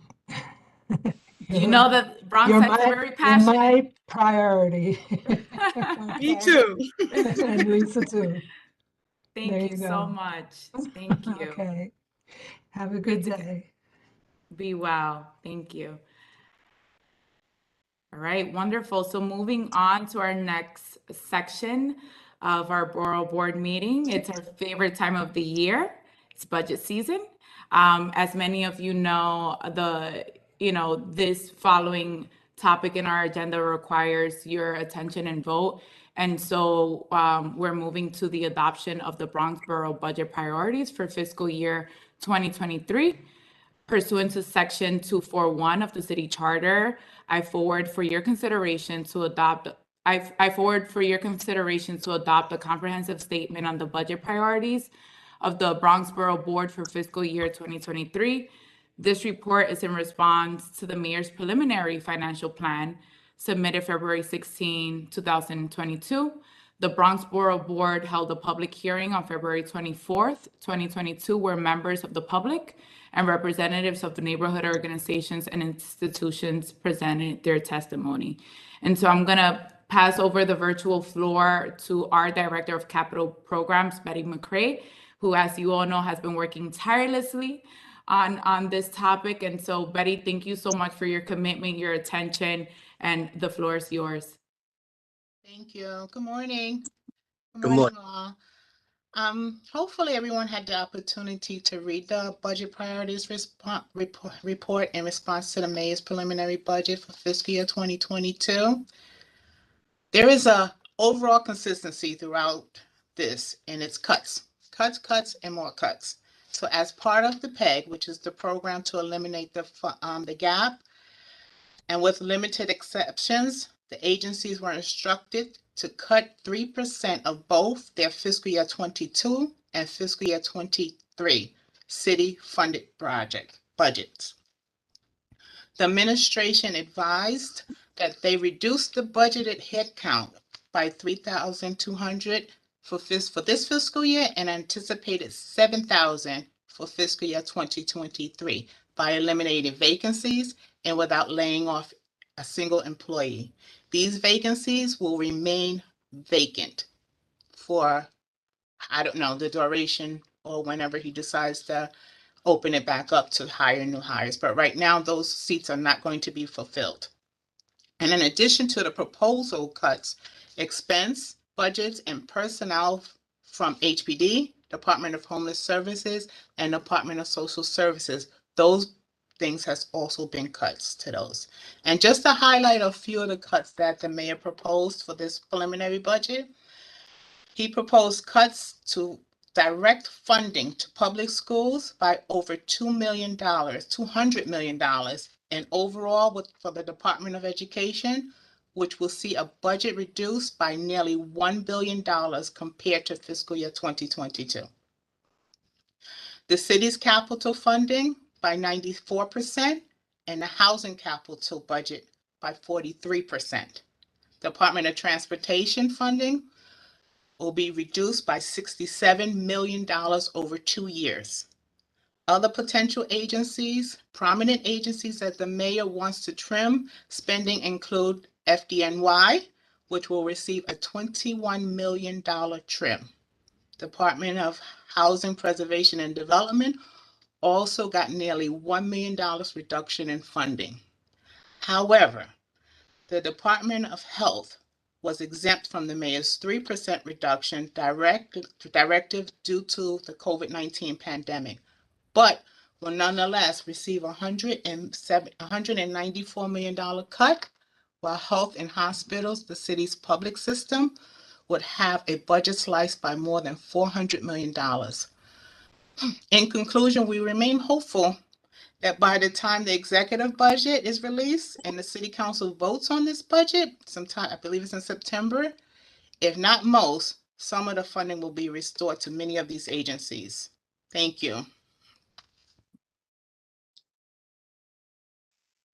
You know that Bronx
You're
are
my-
very
you're
passionate.
my priority.
Me too.
And Lisa too.
Thank
There
you
you
so
go.
much. Thank you.
Okay. Have a
Great
good
to
day.
Be well. Thank you. All right, wonderful. So moving on to our next section of our Borough Board meeting. It's our favorite time of the year. It's budget season. As many of you know, this following topic in our agenda requires your attention and vote. And so we're moving to the adoption of the Bronx Borough budget priorities for fiscal year 2023. Pursuant to Section 241 of the City Charter, I forward for your consideration to adopt the comprehensive statement on the budget priorities of the Bronx Borough Board for fiscal year 2023. This report is in response to the mayor's preliminary financial plan submitted February 16, 2022. The Bronx Borough Board held a public hearing on February 24th, 2022, where members of the public and representatives of the neighborhood organizations and institutions presented their testimony. And so I'm going to pass over the virtual floor to our Director of Capital Programs, Betty McCray, who, as you all know, has been working tirelessly on this topic. And so, Betty, thank you so much for your commitment, your attention, and the floor is yours.
Thank you. Good morning.
Good morning.
All. Hopefully everyone had the opportunity to read the budget priorities report in response to the mayor's preliminary budget for fiscal year 2022. There is a overall consistency throughout this, and it's cuts, and more cuts. So as part of the PEG, which is the program to eliminate the gap, and with limited exceptions, the agencies were instructed to cut 3% of both their fiscal year 22 and fiscal year 23 city-funded project budgets. The administration advised that they reduced the budgeted headcount by 3,200 for this fiscal year and anticipated 7,000 for fiscal year 2023 by eliminating vacancies and without laying off a single employee. These vacancies will remain vacant for, I don't know, the duration or whenever he decides to open it back up to hire new hires. But right now, those seats are not going to be fulfilled. And in addition to the proposal cuts, expense, budgets, and personnel from HPD, Department of Homeless Services, and Department of Social Services, those things has also been cuts to those. And just to highlight a few of the cuts that the mayor proposed for this preliminary budget, he proposed cuts to direct funding to public schools by over $200 million, and overall for the Department of Education, which will see a budget reduced by nearly $1 billion compared to fiscal year 2022. The city's capital funding by 94%, and the housing capital budget by 43%. Department of Transportation funding will be reduced by $67 million over 2 years. Other potential agencies, prominent agencies that the mayor wants to trim spending include FDNY, which will receive a $21 million trim. Department of Housing Preservation and Development also got nearly $1 million reduction in funding. However, the Department of Health was exempt from the mayor's 3% reduction directive due to the COVID-19 pandemic, but will nonetheless receive a $194 million cut, while health and hospitals, the city's public system, would have a budget sliced by more than $400 million. In conclusion, we remain hopeful that by the time the executive budget is released and the city council votes on this budget, sometime, I believe it's in September, if not most, some of the funding will be restored to many of these agencies. Thank you.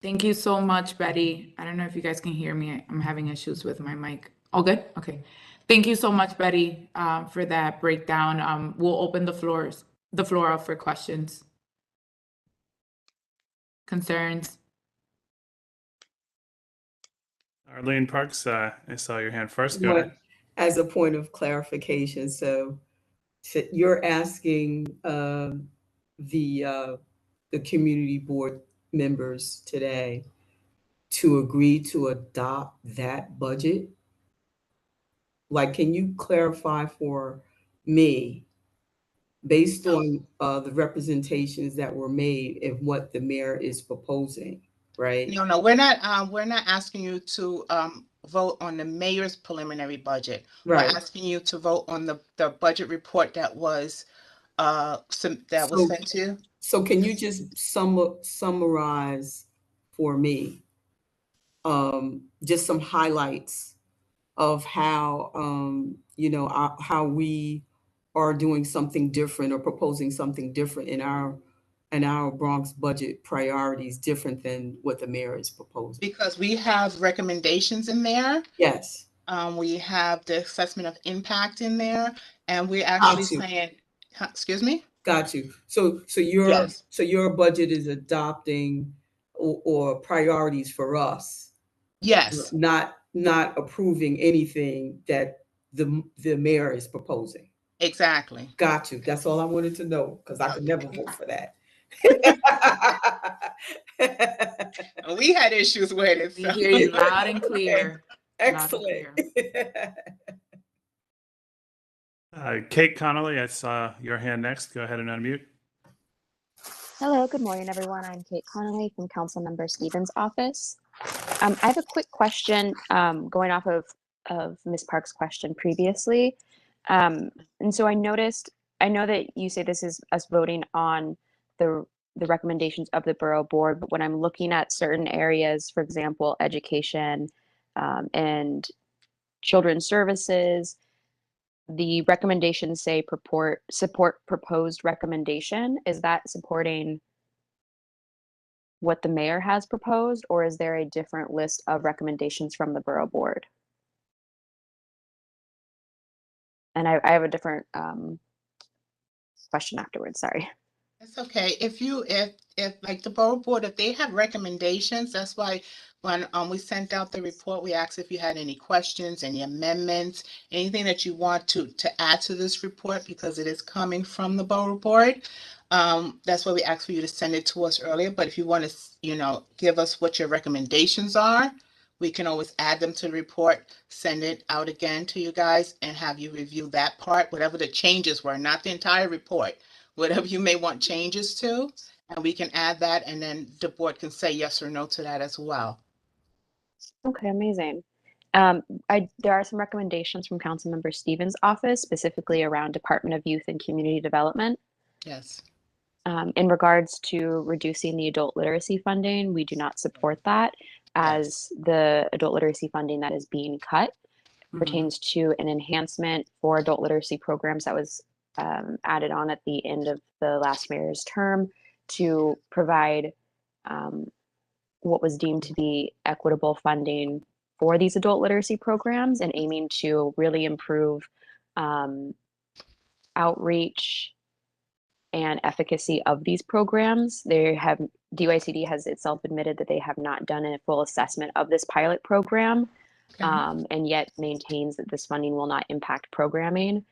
Thank you so much, Betty. I don't know if you guys can hear me. I'm having issues with my mic. All good? Okay. Thank you so much, Betty, for that breakdown. We'll open the floor up for questions, concerns.
Arlene Parks, I saw your hand first. Go ahead.
As a point of clarification, so you're asking the community board members today to agree to adopt that budget? Like, can you clarify for me, based on the representations that were made and what the mayor is proposing, right?
No, we're not asking you to vote on the mayor's preliminary budget.
Right.
We're asking you to vote on the budget report that was sent to you.
So can you just summarize for me just some highlights of how how we are doing something different or proposing something different in our Bronx budget priorities, different than what the mayor is proposing?
Because we have recommendations in there.
Yes.
We have the assessment of impact in there, and we're actually saying, excuse me?
Got you. So your budget is adopting or priorities for us.
Yes.
Not approving anything that the mayor is proposing.
Exactly.
Got you. That's all I wanted to know, because I could never vote for that.
We had issues with it.
We hear you loud and clear.
Excellent.
Kate Connolly, I saw your hand next. Go ahead and unmute.
Hello, good morning, everyone. I'm Kate Connolly from Councilmember Stevens' office. I have a quick question going off of Ms. Park's question previously. And so I know that you say this is us voting on the recommendations of the borough board, but when I'm looking at certain areas, for example, education and children's services, the recommendations say support proposed recommendation. Is that supporting what the mayor has proposed, or is there a different list of recommendations from the borough board? And I have a different question afterwards, sorry.
It's okay. If like the borough board, if they have recommendations, that's why when we sent out the report, we asked if you had any questions, any amendments, anything that you want to add to this report, because it is coming from the borough board. That's why we asked for you to send it to us earlier. But if you want to, give us what your recommendations are, we can always add them to the report, send it out again to you guys, and have you review that part, whatever the changes were, not the entire report, whatever you may want changes to, and we can add that, and then the board can say yes or no to that as well.
Okay, amazing. There are some recommendations from Councilmember Stevens' office, specifically around Department of Youth and Community Development.
Yes.
In regards to reducing the adult literacy funding, we do not support that, as the adult literacy funding that is being cut pertains to an enhancement for adult literacy programs that was added on at the end of the last mayor's term to provide what was deemed to be equitable funding for these adult literacy programs, and aiming to really improve outreach and efficacy of these programs. DYCD has itself admitted that they have not done a full assessment of this pilot program, and yet maintains that this funding will not impact programming,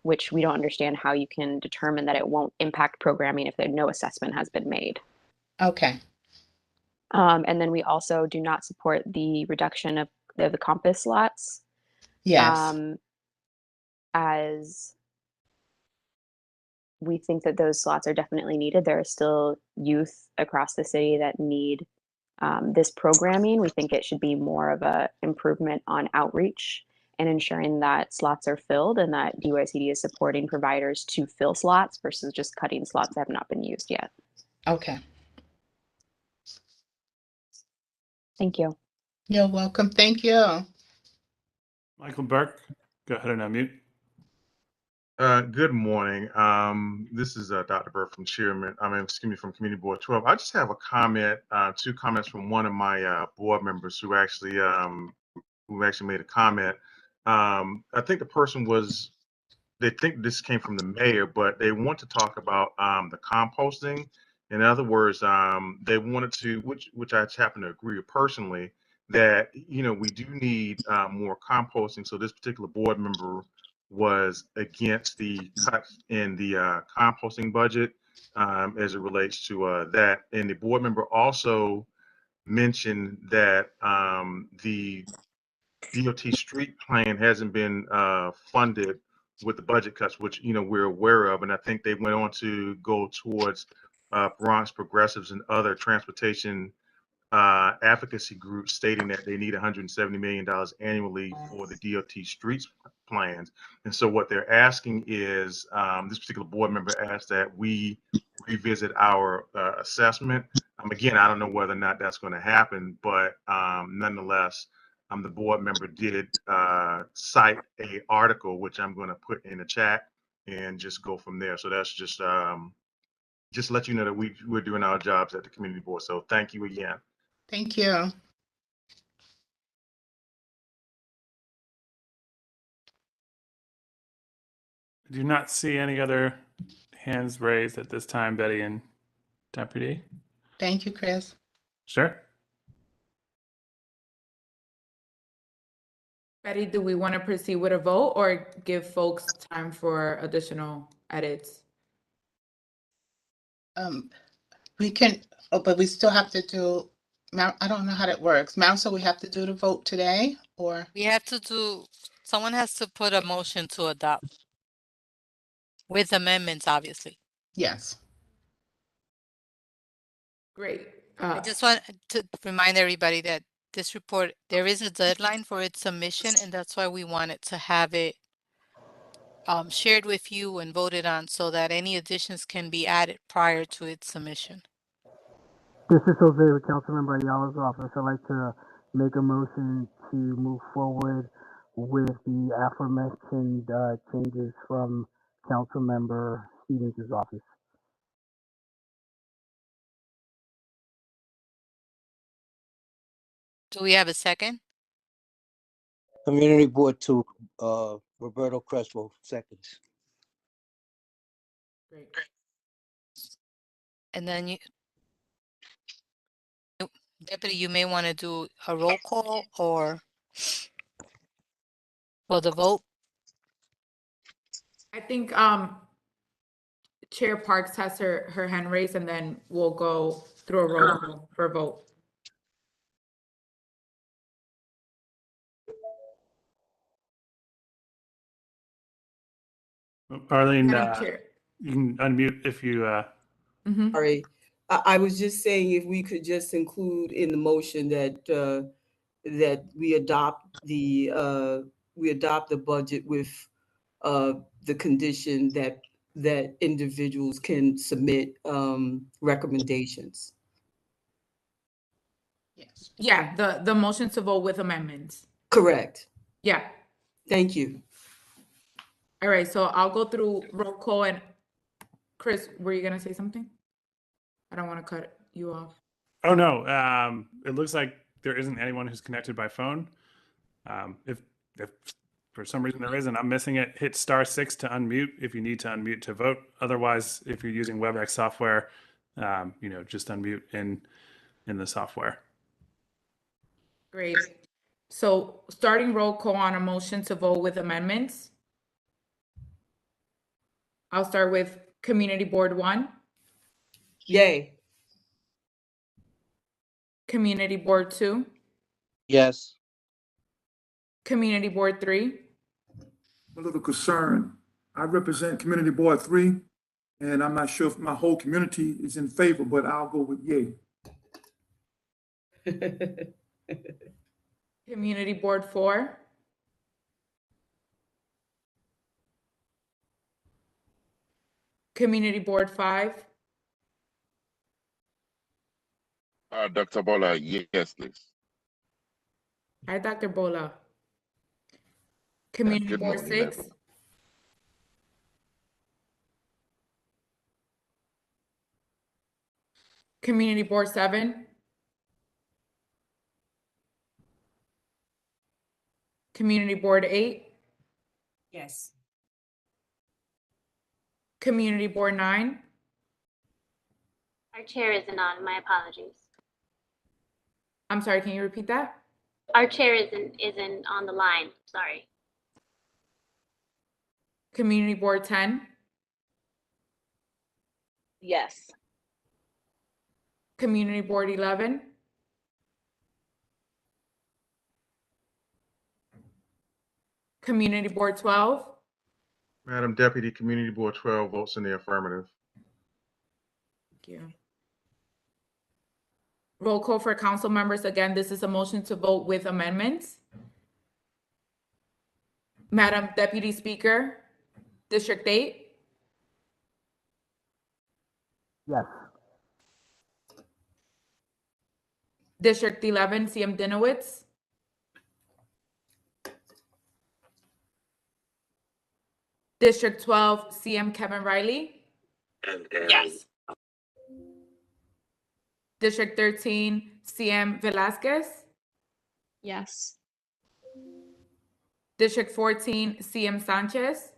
which we don't understand how you can determine that it won't impact programming if no assessment has been made.
Okay.
And then we also do not support the reduction of the Compass slots.
Yes.
As we think that those slots are definitely needed. There are still youth across the city that need this programming. We think it should be more of a improvement on outreach and ensuring that slots are filled, and that DYCD is supporting providers to fill slots versus just cutting slots that have not been used yet.
Okay.
Thank you.
You're welcome. Thank you.
Michael Burke, go ahead and unmute.
Good morning. This is Dr. Burke from from Community Board 12. I just have a comment, 2 comments from one of my board members who actually made a comment. I think the person they think this came from the mayor, but they want to talk about the composting. In other words, they wanted to, which I happen to agree with personally, that we do need more composting. So this particular board member was against the cuts in the composting budget as it relates to that. And the board member also mentioned that the DOT street plan hasn't been funded with the budget cuts, which we're aware of. And I think they went on to go towards Bronx Progressives and other transportation advocacy groups, stating that they need $170 million annually for the DOT streets plans. And so what they're asking is, this particular board member asked that we revisit our assessment. Again, I don't know whether or not that's going to happen, but nonetheless, the board member did cite a article, which I'm going to put in the chat and just go from there. So that's just let you know that we're doing our jobs at the community board. So thank you again.
Thank you.
I do not see any other hands raised at this time, Betty and Deputy.
Thank you, Chris.
Sure.
Betty, do we want to proceed with a vote or give folks time for additional edits?
We can, but we still have to do, I don't know how that works. So we have to do the vote today, or?
We have to someone has to put a motion to adopt with amendments, obviously.
Yes.
Great.
I just want to remind everybody that this report, there is a deadline for its submission, and that's why we wanted to have it shared with you and voted on so that any additions can be added prior to its submission.
This is Jose with Councilmember Ayala's office. I'd like to make a motion to move forward with the aforementioned changes from Councilmember Stevens' office.
Do we have a second?
Community Board 2, Roberto Crespo, seconds.
Great.
And then Deputy, you may want to do a roll call or for the vote.
I think Chair Parks has her hand raised, and then we'll go through a roll call for a vote.
Arlene,
Madam Chair.
you can unmute if you.
Sorry, I was just saying if we could just include in the motion that that we adopt the budget with the condition that individuals can submit recommendations.
Yes.
Yeah, the motion to vote with amendments.
Correct.
Yeah.
Thank you.
All right, so I'll go through roll call, and Chris, were you gonna say something? I don't want to cut you off.
Oh, no. It looks like there isn't anyone who's connected by phone. If for some reason there isn't, I'm missing it. Hit *6 to unmute if you need to unmute to vote. Otherwise, if you're using WebEx software, just unmute in the software.
Great. So starting roll call on a motion to vote with amendments. I'll start with Community Board 1.
Yay.
Community Board 2.
Yes.
Community Board 3.
A little concerned. I represent Community Board 3, and I'm not sure if my whole community is in favor, but I'll go with yay.
Community Board 4. Community Board 5.
Dr. Bola, yes, please.
Hi, Dr. Bola. Community
Good
Board
morning,
6.
ma'am.
Community Board 7. Community Board 8.
Yes.
Community Board 9.
Our chair isn't on, my apologies.
I'm sorry, can you repeat that?
Our chair isn't on the line, sorry.
Community Board 10.
Yes.
Community Board 11. Community Board 12.
Madam Deputy, Community Board 12 votes in the affirmative.
Thank you. Roll call for council members. Again, this is a motion to vote with amendments. Madam Deputy Speaker, District 8.
Yes.
District 11, CM Dinowitz. District 12, CM Kevin Riley.
Yes.
District 13, CM Velasquez.
Yes.
District 14, CM Sanchez.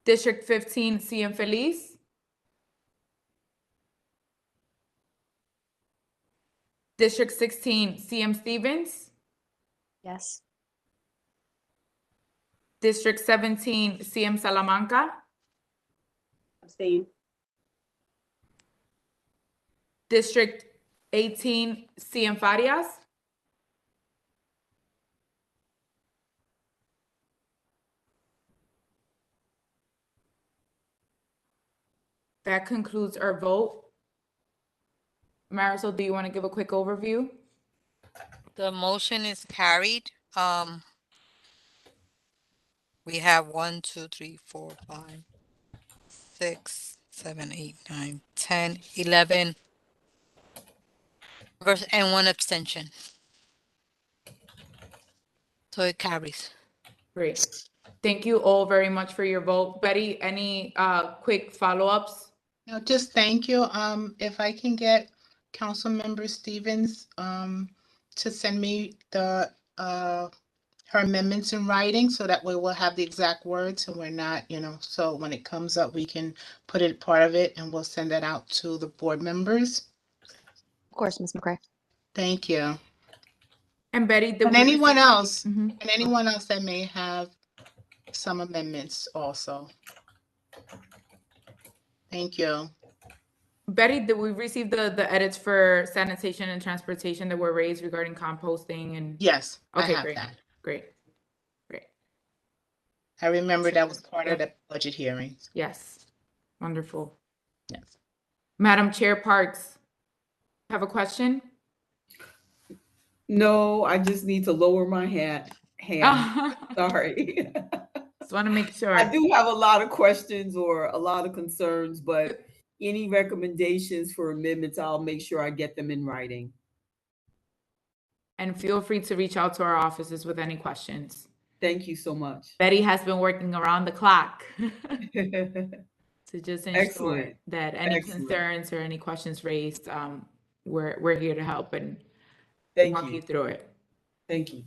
District 15, CM Feliz. District 16, CM Stevens.
Yes.
District 17, CM Salamanca.
Abstain.
District 18, CM Farias. That concludes our vote. Marisol, do you want to give a quick overview?
The motion is carried. We have 1, 2, 3, 4, 5, 6, 7, 8, 9, 10, 11, and 1 abstention. So it carries.
Great. Thank you all very much for your vote. Betty, any quick follow-ups?
No, just thank you. If I can get Councilmember Stevens to send me the her amendments in writing so that way we'll have the exact words and we're not, so when it comes up, we can put it part of it and we'll send that out to the board members.
Of course, Ms. McCray.
Thank you.
And Betty,
And anyone else,
Mhm.
and anyone else that may have some amendments also. Thank you.
Betty, did we receive the edits for sanitation and transportation that were raised regarding composting and?
Yes, I
Okay,
have
great.
that.
Great.
I remember that was part of the budget hearings.
Yes. Wonderful.
Yes.
Madam Chair Parks. Have a question?
No, I just need to lower my hand. Sorry.
Just want to make sure.
I do have a lot of questions or a lot of concerns, but any recommendations for amendments, I'll make sure I get them in writing.
And feel free to reach out to our offices with any questions.
Thank you so much.
Betty has been working around the clock to just ensure
Excellent.
that any
Excellent.
concerns or any questions raised, we're here to help and
Thank
walk
you.
you through it.
Thank you.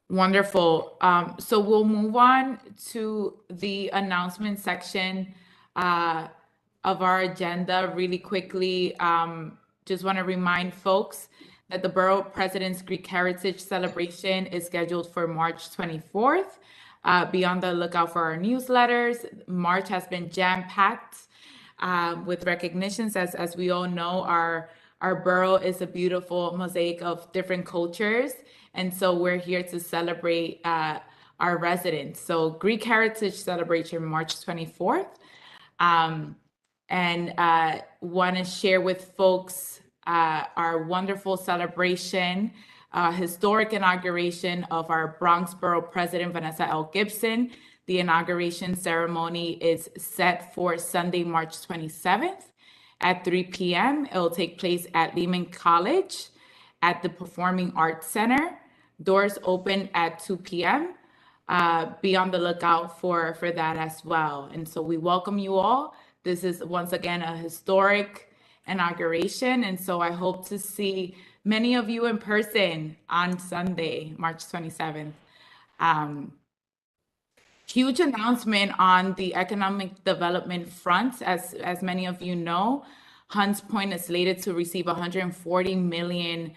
Wonderful. So we'll move on to the announcement section of our agenda really quickly. Just want to remind folks that the Borough President's Greek Heritage Celebration is scheduled for March 24th. Be on the lookout for our newsletters. March has been jam-packed with recognitions. As we all know, our borough is a beautiful mosaic of different cultures. And so we're here to celebrate our residents. So Greek Heritage Celebration, March 24th. And want to share with folks our wonderful celebration, historic inauguration of our Bronx Borough President, Vanessa L. Gibson. The inauguration ceremony is set for Sunday, March 27th at 3 p.m. It will take place at Lehman College at the Performing Arts Center. Doors open at 2 p.m. Be on the lookout for that as well. And so we welcome you all. This is once again a historic inauguration. And so I hope to see many of you in person on Sunday, March 27th. Huge announcement on the economic development front. As many of you know, Hunts Point is slated to receive $140 million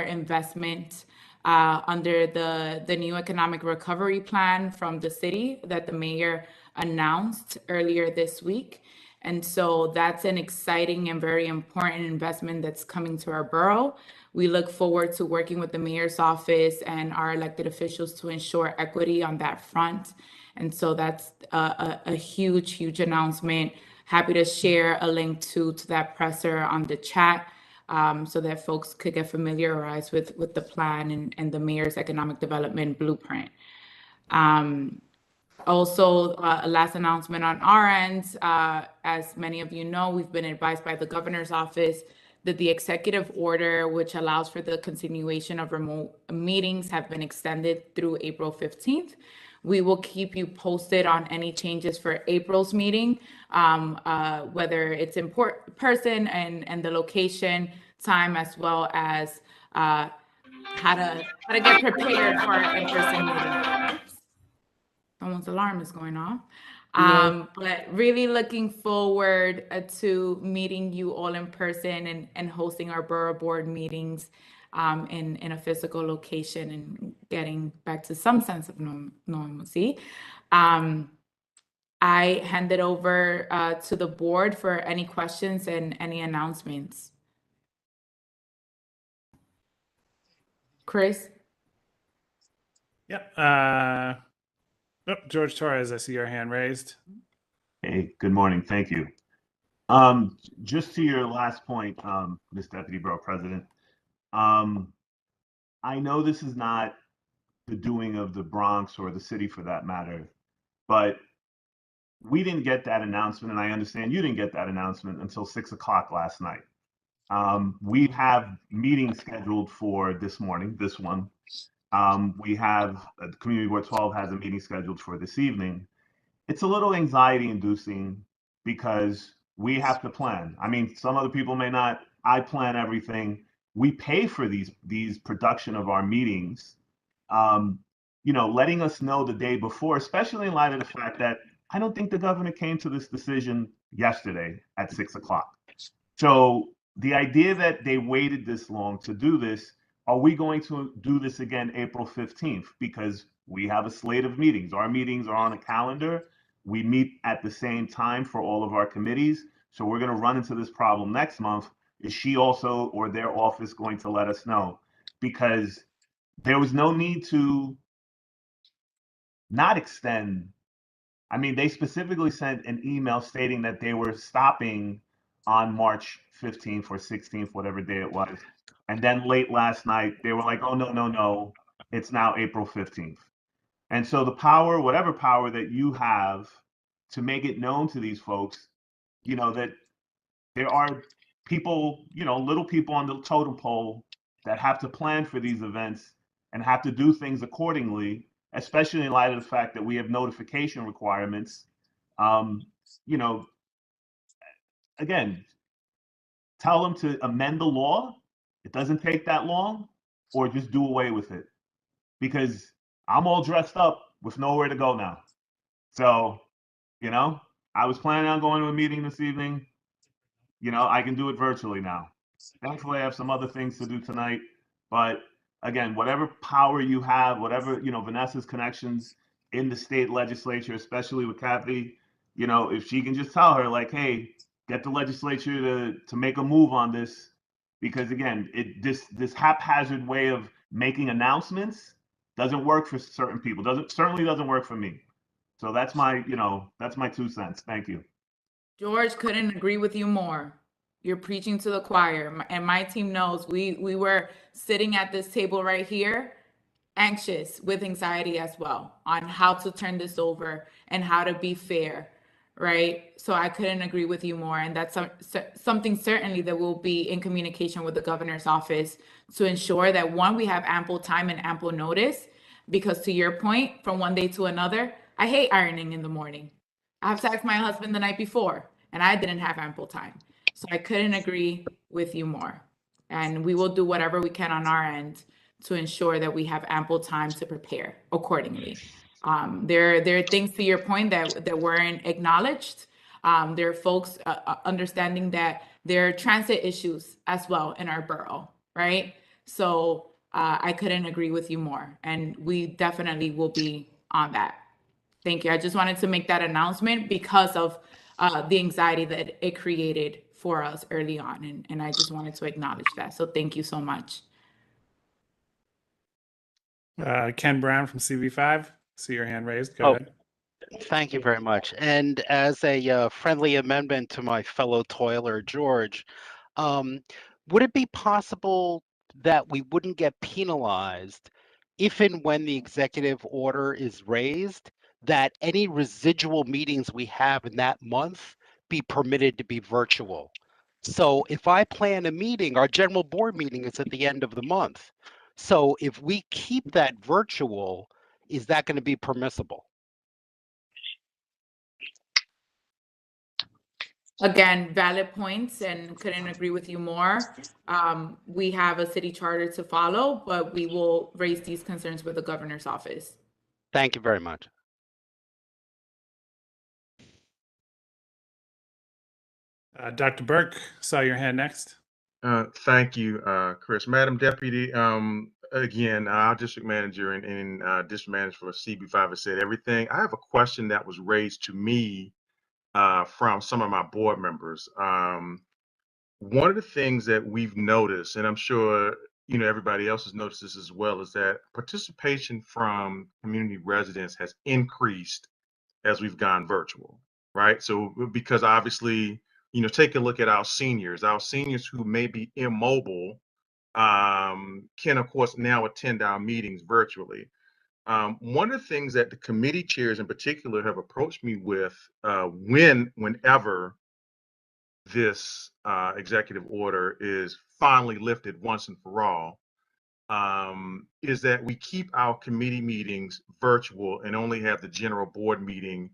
investment under the new economic recovery plan from the city that the mayor announced earlier this week. And so that's an exciting and very important investment that's coming to our borough. We look forward to working with the mayor's office and our elected officials to ensure equity on that front. And so that's a huge, huge announcement. Happy to share a link to that presser on the chat so that folks could get familiarized with the plan and the mayor's economic development blueprint. Also, a last announcement on our end, as many of you know, we've been advised by the governor's office that the executive order, which allows for the continuation of remote meetings, have been extended through April 15th. We will keep you posted on any changes for April's meeting, whether it's in person and the location, time, as well as how to get prepared for an in-person meeting. Someone's alarm is going off. But really looking forward to meeting you all in person and hosting our borough board meetings in a physical location and getting back to some sense of normalcy. I hand it over to the board for any questions and any announcements. Chris?
Yep. George Torres, I see your hand raised.
Hey, good morning. Thank you. Just to your last point, Ms. Deputy Borough President, I know this is not the doing of the Bronx or the city for that matter, but we didn't get that announcement, and I understand you didn't get that announcement until 6 o'clock last night. We have meetings scheduled for this morning, this one. We have Community Board 12 has a meeting scheduled for this evening. It's a little anxiety inducing because we have to plan. I mean, some other people may not. I plan everything. We pay for these production of our meetings. You know, letting us know the day before, especially in light of the fact that I don't think the governor came to this decision yesterday at 6 o'clock. So the idea that they waited this long to do this, are we going to do this again April 15th? Because we have a slate of meetings. Our meetings are on a calendar. We meet at the same time for all of our committees. So we're going to run into this problem next month. Is she also or their office going to let us know? Because there was no need to not extend. I mean, they specifically sent an email stating that they were stopping on March 15th or 16th, whatever day it was. And then late last night, they were like, oh, no, no, no, it's now April 15th. And so the power, whatever power that you have to make it known to these folks, that there are people, little people on the totem pole that have to plan for these events and have to do things accordingly, especially in light of the fact that we have notification requirements. Again, tell them to amend the law. It doesn't take that long, or just do away with it, because I'm all dressed up with nowhere to go now. So, I was planning on going to a meeting this evening. I can do it virtually now. Thankfully, I have some other things to do tonight. But again, whatever power you have, whatever, Vanessa's connections in the state legislature, especially with Kathy, if she can just tell her, like, hey, get the legislature to make a move on this, because again, this haphazard way of making announcements doesn't work for certain people. Certainly doesn't work for me. So that's my 2 cents. Thank you.
George, couldn't agree with you more. You're preaching to the choir, and my team knows we were sitting at this table right here, anxious with anxiety as well on how to turn this over and how to be fair, right? So I couldn't agree with you more, and that's something certainly that will be in communication with the governor's office to ensure that, one, we have ample time and ample notice, because to your point, from one day to another, I hate ironing in the morning. I have to ask my husband the night before, and I didn't have ample time. So I couldn't agree with you more. And we will do whatever we can on our end to ensure that we have ample time to prepare accordingly. There are things, to your point, that weren't acknowledged. There are folks understanding that there are transit issues as well in our borough, right? So I couldn't agree with you more. And we definitely will be on that. Thank you. I just wanted to make that announcement because of the anxiety that it created for us early on. And I just wanted to acknowledge that. So thank you so much.
Ken Brown from CV5. See your hand raised. Go ahead.
Thank you very much. And as a friendly amendment to my fellow toiler, George, would it be possible that we wouldn't get penalized if and when the executive order is raised, that any residual meetings we have in that month be permitted to be virtual? So if I plan a meeting, our general board meeting is at the end of the month. So if we keep that virtual, is that going to be permissible?
Again, valid points, and couldn't agree with you more. We have a city charter to follow, but we will raise these concerns with the governor's office.
Thank you very much.
Dr. Burke, saw your hand next.
Thank you, Chris. Madam Deputy, again, our district manager and district manager for CB5 has said everything. I have a question that was raised to me from some of my board members. One of the things that we've noticed, and I'm sure everybody else has noticed this as well, is that participation from community residents has increased as we've gone virtual, right? So because obviously, take a look at our seniors who may be immobile can of course now attend our meetings virtually. One of the things that the committee chairs in particular have approached me with whenever this executive order is finally lifted once and for all, is that we keep our committee meetings virtual and only have the general board meeting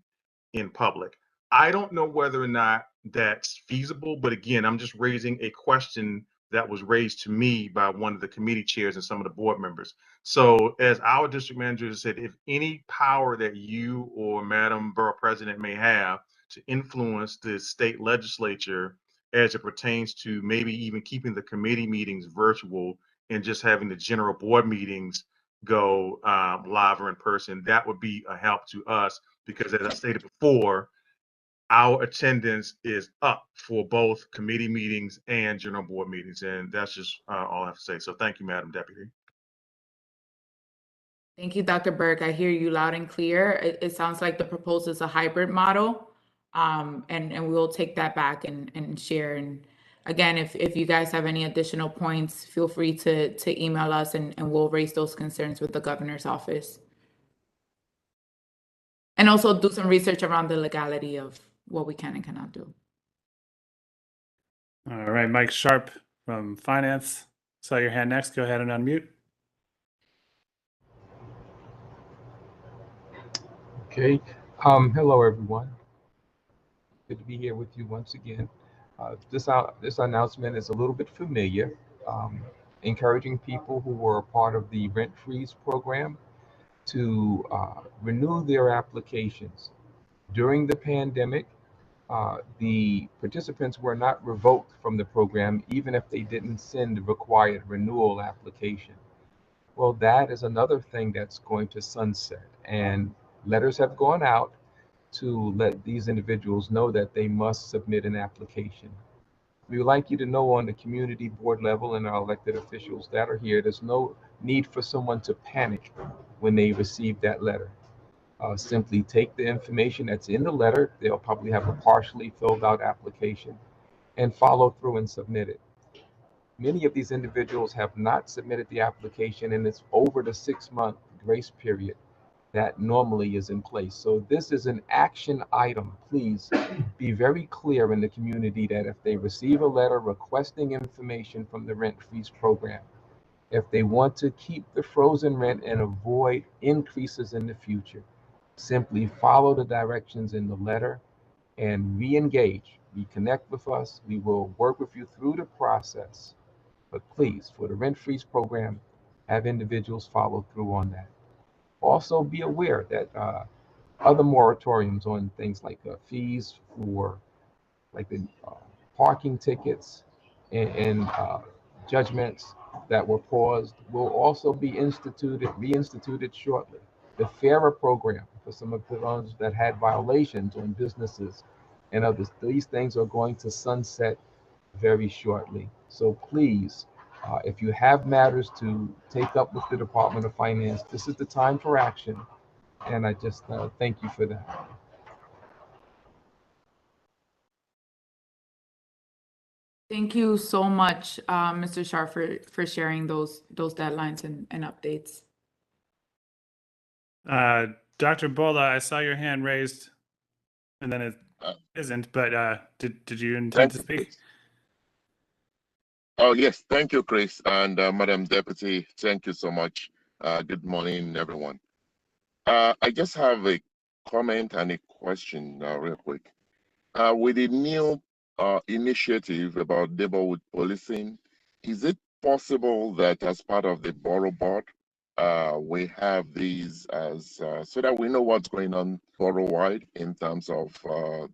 in public. I don't know whether or not that's feasible, but again, I'm just raising a question that was raised to me by one of the committee chairs and some of the board members. So as our district manager said, if any power that you or Madam Borough President may have to influence the state legislature as it pertains to maybe even keeping the committee meetings virtual and just having the general board meetings go live or in person, that would be a help to us, because as I stated before, our attendance is up for both committee meetings and general board meetings. And that's just all I have to say. So thank you, Madam Deputy.
Thank you, Dr. Burke. I hear you loud and clear. It sounds like the proposal is a hybrid model. And we'll take that back and share. And again, if you guys have any additional points, feel free to email us and we'll raise those concerns with the governor's office. And also do some research around the legality of what we can and cannot do.
All right, Mike Sharp from Finance. Saw your hand next. Go ahead and unmute.
Okay. Hello, everyone. Good to be here with you once again. This announcement is a little bit familiar, encouraging people who were a part of the rent freeze program to renew their applications. During the pandemic, the participants were not revoked from the program, even if they didn't send the required renewal application. Well, that is another thing that's going to sunset, and letters have gone out to let these individuals know that they must submit an application. We would like you to know on the community board level and our elected officials that are here, there's no need for someone to panic when they receive that letter. Simply take the information that's in the letter. They'll probably have a partially filled out application and follow through and submit it. Many of these individuals have not submitted the application, and it's over the 6-month grace period that normally is in place. So this is an action item. Please be very clear in the community that if they receive a letter requesting information from the rent freeze program, if they want to keep the frozen rent and avoid increases in the future, simply follow the directions in the letter and re-engage. Reconnect with us. We will work with you through the process. But please, for the rent freeze program, have individuals follow through on that. Also be aware that other moratoriums on things like fees for like the parking tickets and judgments that were paused will also be reinstituted shortly. The FARA program for some of the ones that had violations on businesses and others, these things are going to sunset very shortly. So please, if you have matters to take up with the Department of Finance, this is the time for action. And I just thank you for that.
Thank you so much, Mr. Sharp, for sharing those deadlines and updates.
Dr. Bola, I saw your hand raised, and then it isn't, but did you intend to speak?
Oh, yes. Thank you, Chris. And Madam Deputy, thank you so much. Good morning, everyone. I just have a comment and a question real quick. With the new initiative about neighborhood policing, is it possible that as part of the borough board, we have these as so that we know what's going on borough-wide in terms of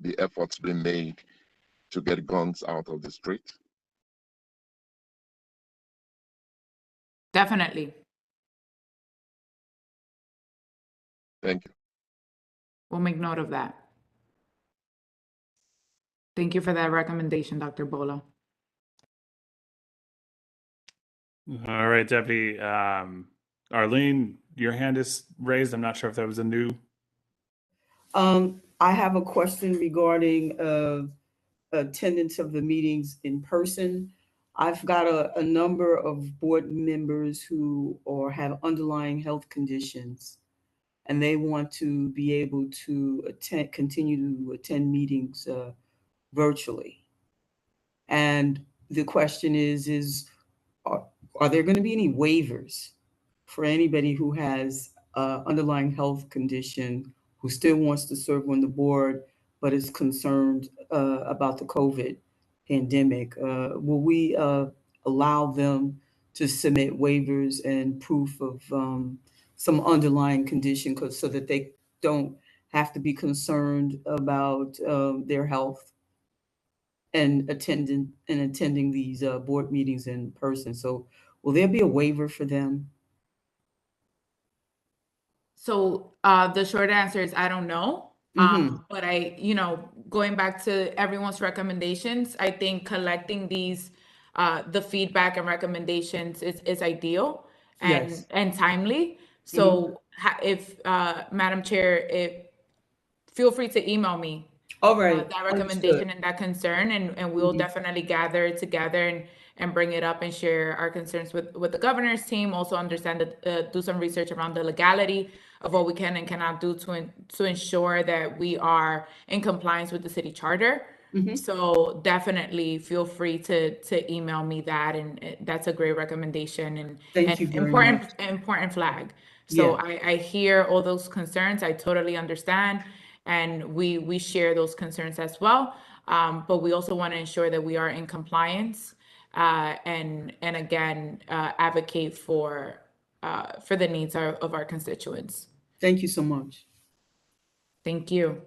the efforts being made to get guns out of the street?
Definitely.
Thank you.
We'll make note of that. Thank you for that recommendation, Dr. Bola.
All right, Deputy. Arlene, your hand is raised. I'm not sure if that was a new.
I have a question regarding attendance of the meetings in person. I've got a number of board members who have underlying health conditions, and they want to be able to continue to attend meetings virtually. And the question is are there going to be any waivers for anybody who has underlying health condition who still wants to serve on the board but is concerned about the COVID pandemic? Will we allow them to submit waivers and proof of some underlying condition so that they don't have to be concerned about their health and attending these board meetings in person? So will there be a waiver for them?
So the short answer is I don't know. But going back to everyone's recommendations, I think collecting these, the feedback and recommendations is ideal and timely. So if Madam Chair, feel free to email me
All right.
that
Understood.
recommendation and that concern, and we'll
Mhm.
definitely gather it together and bring it up and share our concerns with the governor's team. Also understand that, do some research around the legality of what we can and cannot do to ensure that we are in compliance with the city charter.
Mhm.
So definitely feel free to email me that, and that's a great recommendation and
Thank you very
important
much.
important flag. So
Yeah.
I hear all those concerns. I totally understand, and we share those concerns as well. But we also want to ensure that we are in compliance, and again, advocate for the needs of our constituents.
Thank you so much.
Thank you.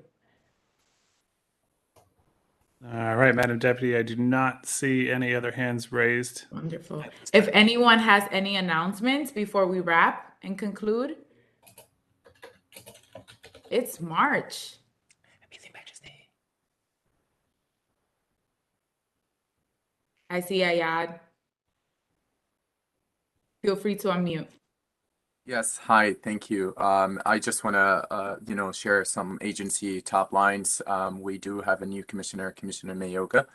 All right, Madam Deputy, I do not see any other hands raised.
Wonderful. If anyone has any announcements before we wrap and conclude, it's March. I see Ayad. Feel free to unmute.
Yes, hi, thank you. I just want to, share some agency top lines. We do have a new commissioner, Commissioner Mayoga,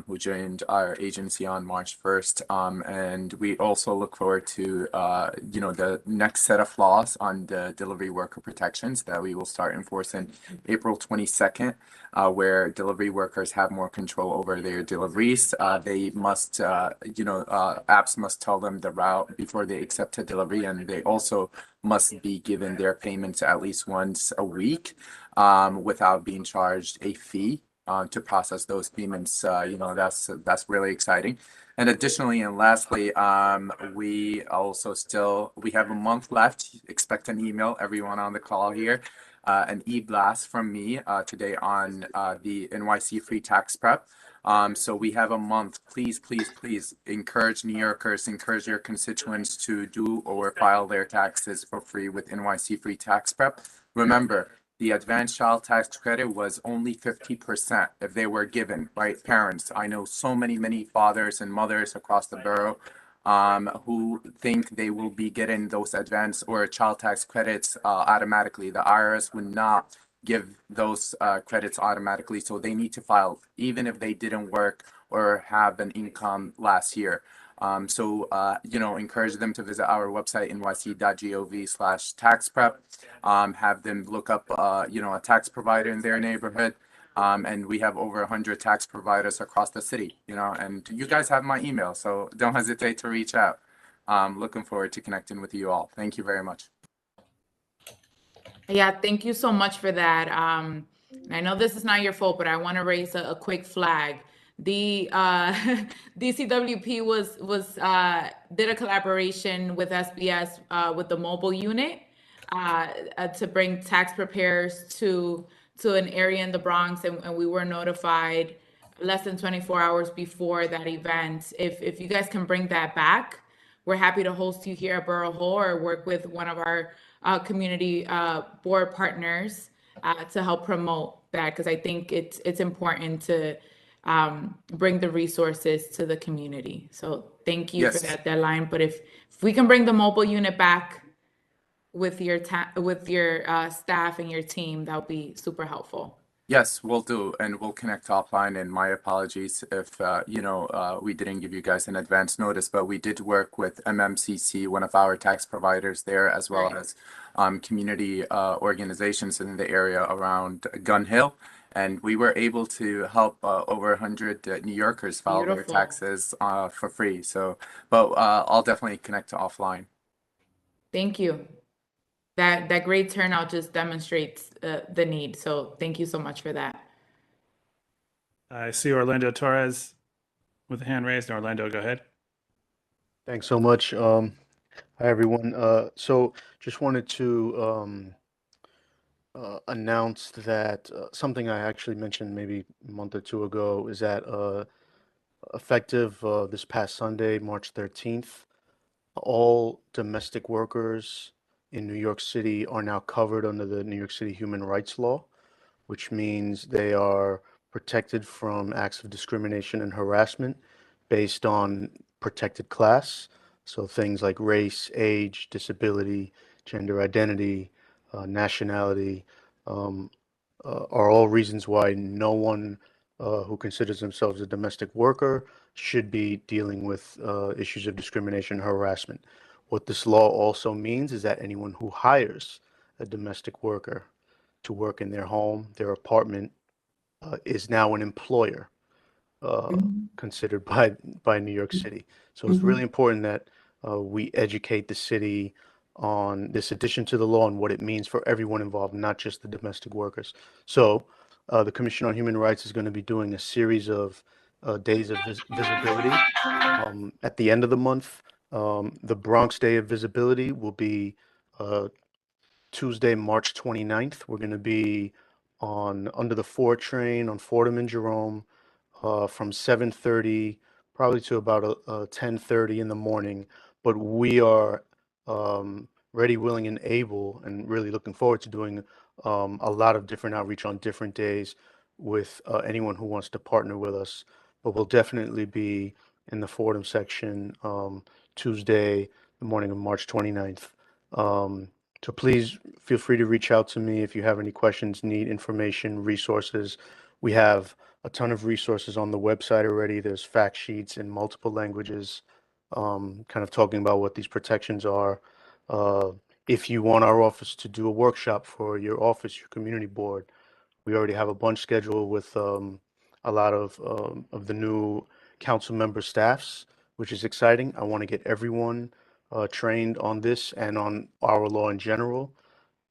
who joined our agency on March 1st. And we also look forward to, the next set of laws on the delivery worker protections that we will start enforcing April 22nd, where delivery workers have more control over their deliveries. They must, apps must tell them the route before they accept a delivery, and they also must be given their payments at least once a week, without being charged a fee to process those payments. That's really exciting. And additionally, and lastly, we have a month left. Expect an email, everyone on the call here, an e-blast from me today on the NYC free tax prep. So we have a month. Please, please, please encourage New Yorkers, encourage your constituents to do or file their taxes for free with NYC free tax prep. Remember, the advanced child tax credit was only 50% if they were given, right? Parents, I know so many fathers and mothers across the borough who think they will be getting those advanced or child tax credits automatically. The IRS would not give those credits automatically, so they need to file even if they didn't work or have an income last year. Encourage them to visit our website, nyc.gov/tax prep. Have them look up, a tax provider in their neighborhood. And we have over 100 tax providers across the city, and you guys have my email, so don't hesitate to reach out. Looking forward to connecting with you all. Thank you very much.
Yeah, thank you so much for that. I know this is not your fault, but I want to raise a quick flag. The DCWP did a collaboration with SBS with the mobile unit to bring tax preparers to an area in the Bronx, and we were notified less than 24 hours before that event. If you guys can bring that back, we're happy to host you here at Borough Hall or work with one of our community board partners to help promote that, because I think it's important to bring the resources to the community. So thank you for
Yes.
that deadline. But if we can bring the mobile unit back with your staff and your team, that would be super helpful.
Yes, we'll do, and we'll connect offline. And my apologies if we didn't give you guys an advance notice, but we did work with MMCC, one of our tax providers there, as well
Right.
as community organizations in the area around Gun Hill, and we were able to help over 100 New Yorkers file their
Beautiful.
taxes for free. So, but I'll definitely connect to offline.
Thank you. That great turnout just demonstrates the need. So thank you so much for that.
I see Orlando Torres with a hand raised. Orlando, go ahead.
Thanks so much. Hi, everyone. So just wanted to announce that something I actually mentioned maybe a month or two ago is that effective this past Sunday, March 13th, all domestic workers in New York City are now covered under the New York City Human Rights Law, which means they are protected from acts of discrimination and harassment based on protected class. So things like race, age, disability, gender identity, nationality, are all reasons why no one who considers themselves a domestic worker should be dealing with issues of discrimination and harassment. What this law also means is that anyone who hires a domestic worker to work in their home, their apartment, is now an employer considered by New York City. So it's really important that we educate the city on this addition to the law and what it means for everyone involved, not just the domestic workers. So the Commission on Human Rights is going to be doing a series of days of visibility at the end of the month. The Bronx Day of Visibility will be Tuesday, March 29th. We're going to be on under the 4 train on Fordham and Jerome from 7:30 probably to about 10:30 in the morning. But we are ready, willing, and able, and really looking forward to doing a lot of different outreach on different days with anyone who wants to partner with us. But we'll definitely be in the Fordham section Tuesday, the morning of March 29th. So please feel free to reach out to me if you have any questions, need information, resources. We have a ton of resources on the website already. There's fact sheets in multiple languages, kind of talking about what these protections are. If you want our office to do a workshop for your office, your community board, we already have a bunch scheduled with a lot of the new council member staffs, which is exciting. I want to get everyone trained on this and on our law in general.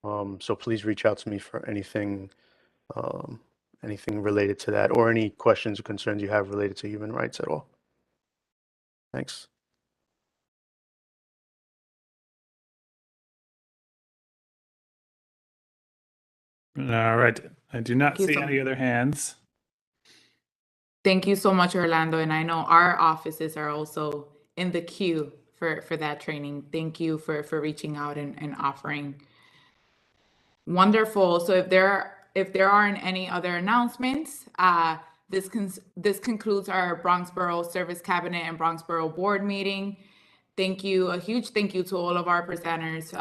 So please reach out to me for anything related to that, or any questions or concerns you have related to human rights at all. Thanks.
All right. I do not
Thank you
see
so
any other hands.
Thank you so much, Orlando. And I know our offices are also in the queue for that training. Thank you for reaching out and offering. Wonderful. So if there aren't any other announcements, this concludes our Bronx Borough Service Cabinet and Bronx Borough Board meeting. Thank you. A huge thank you to all of our presenters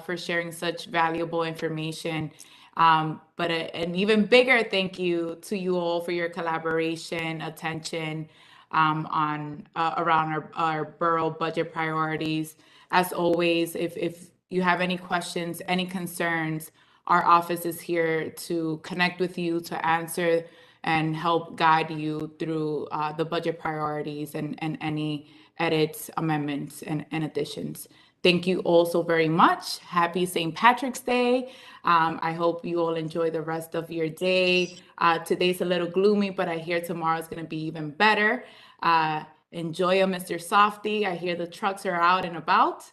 for sharing such valuable information. But an even bigger thank you to you all for your collaboration, attention around our borough budget priorities. As always, if you have any questions, any concerns, our office is here to connect with you, to answer and help guide you through the budget priorities and any edits, amendments, and additions. Thank you all so very much. Happy St. Patrick's Day. I hope you all enjoy the rest of your day. Today's a little gloomy, but I hear tomorrow's going to be even better. Enjoy a Mr. Softy. I hear the trucks are out and about.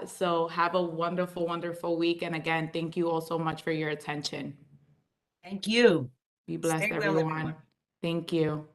So have a wonderful, wonderful week. And again, thank you all so much for your attention.
Thank you.
Be blessed,
Stay well,
everyone.
everyone.
Thank you.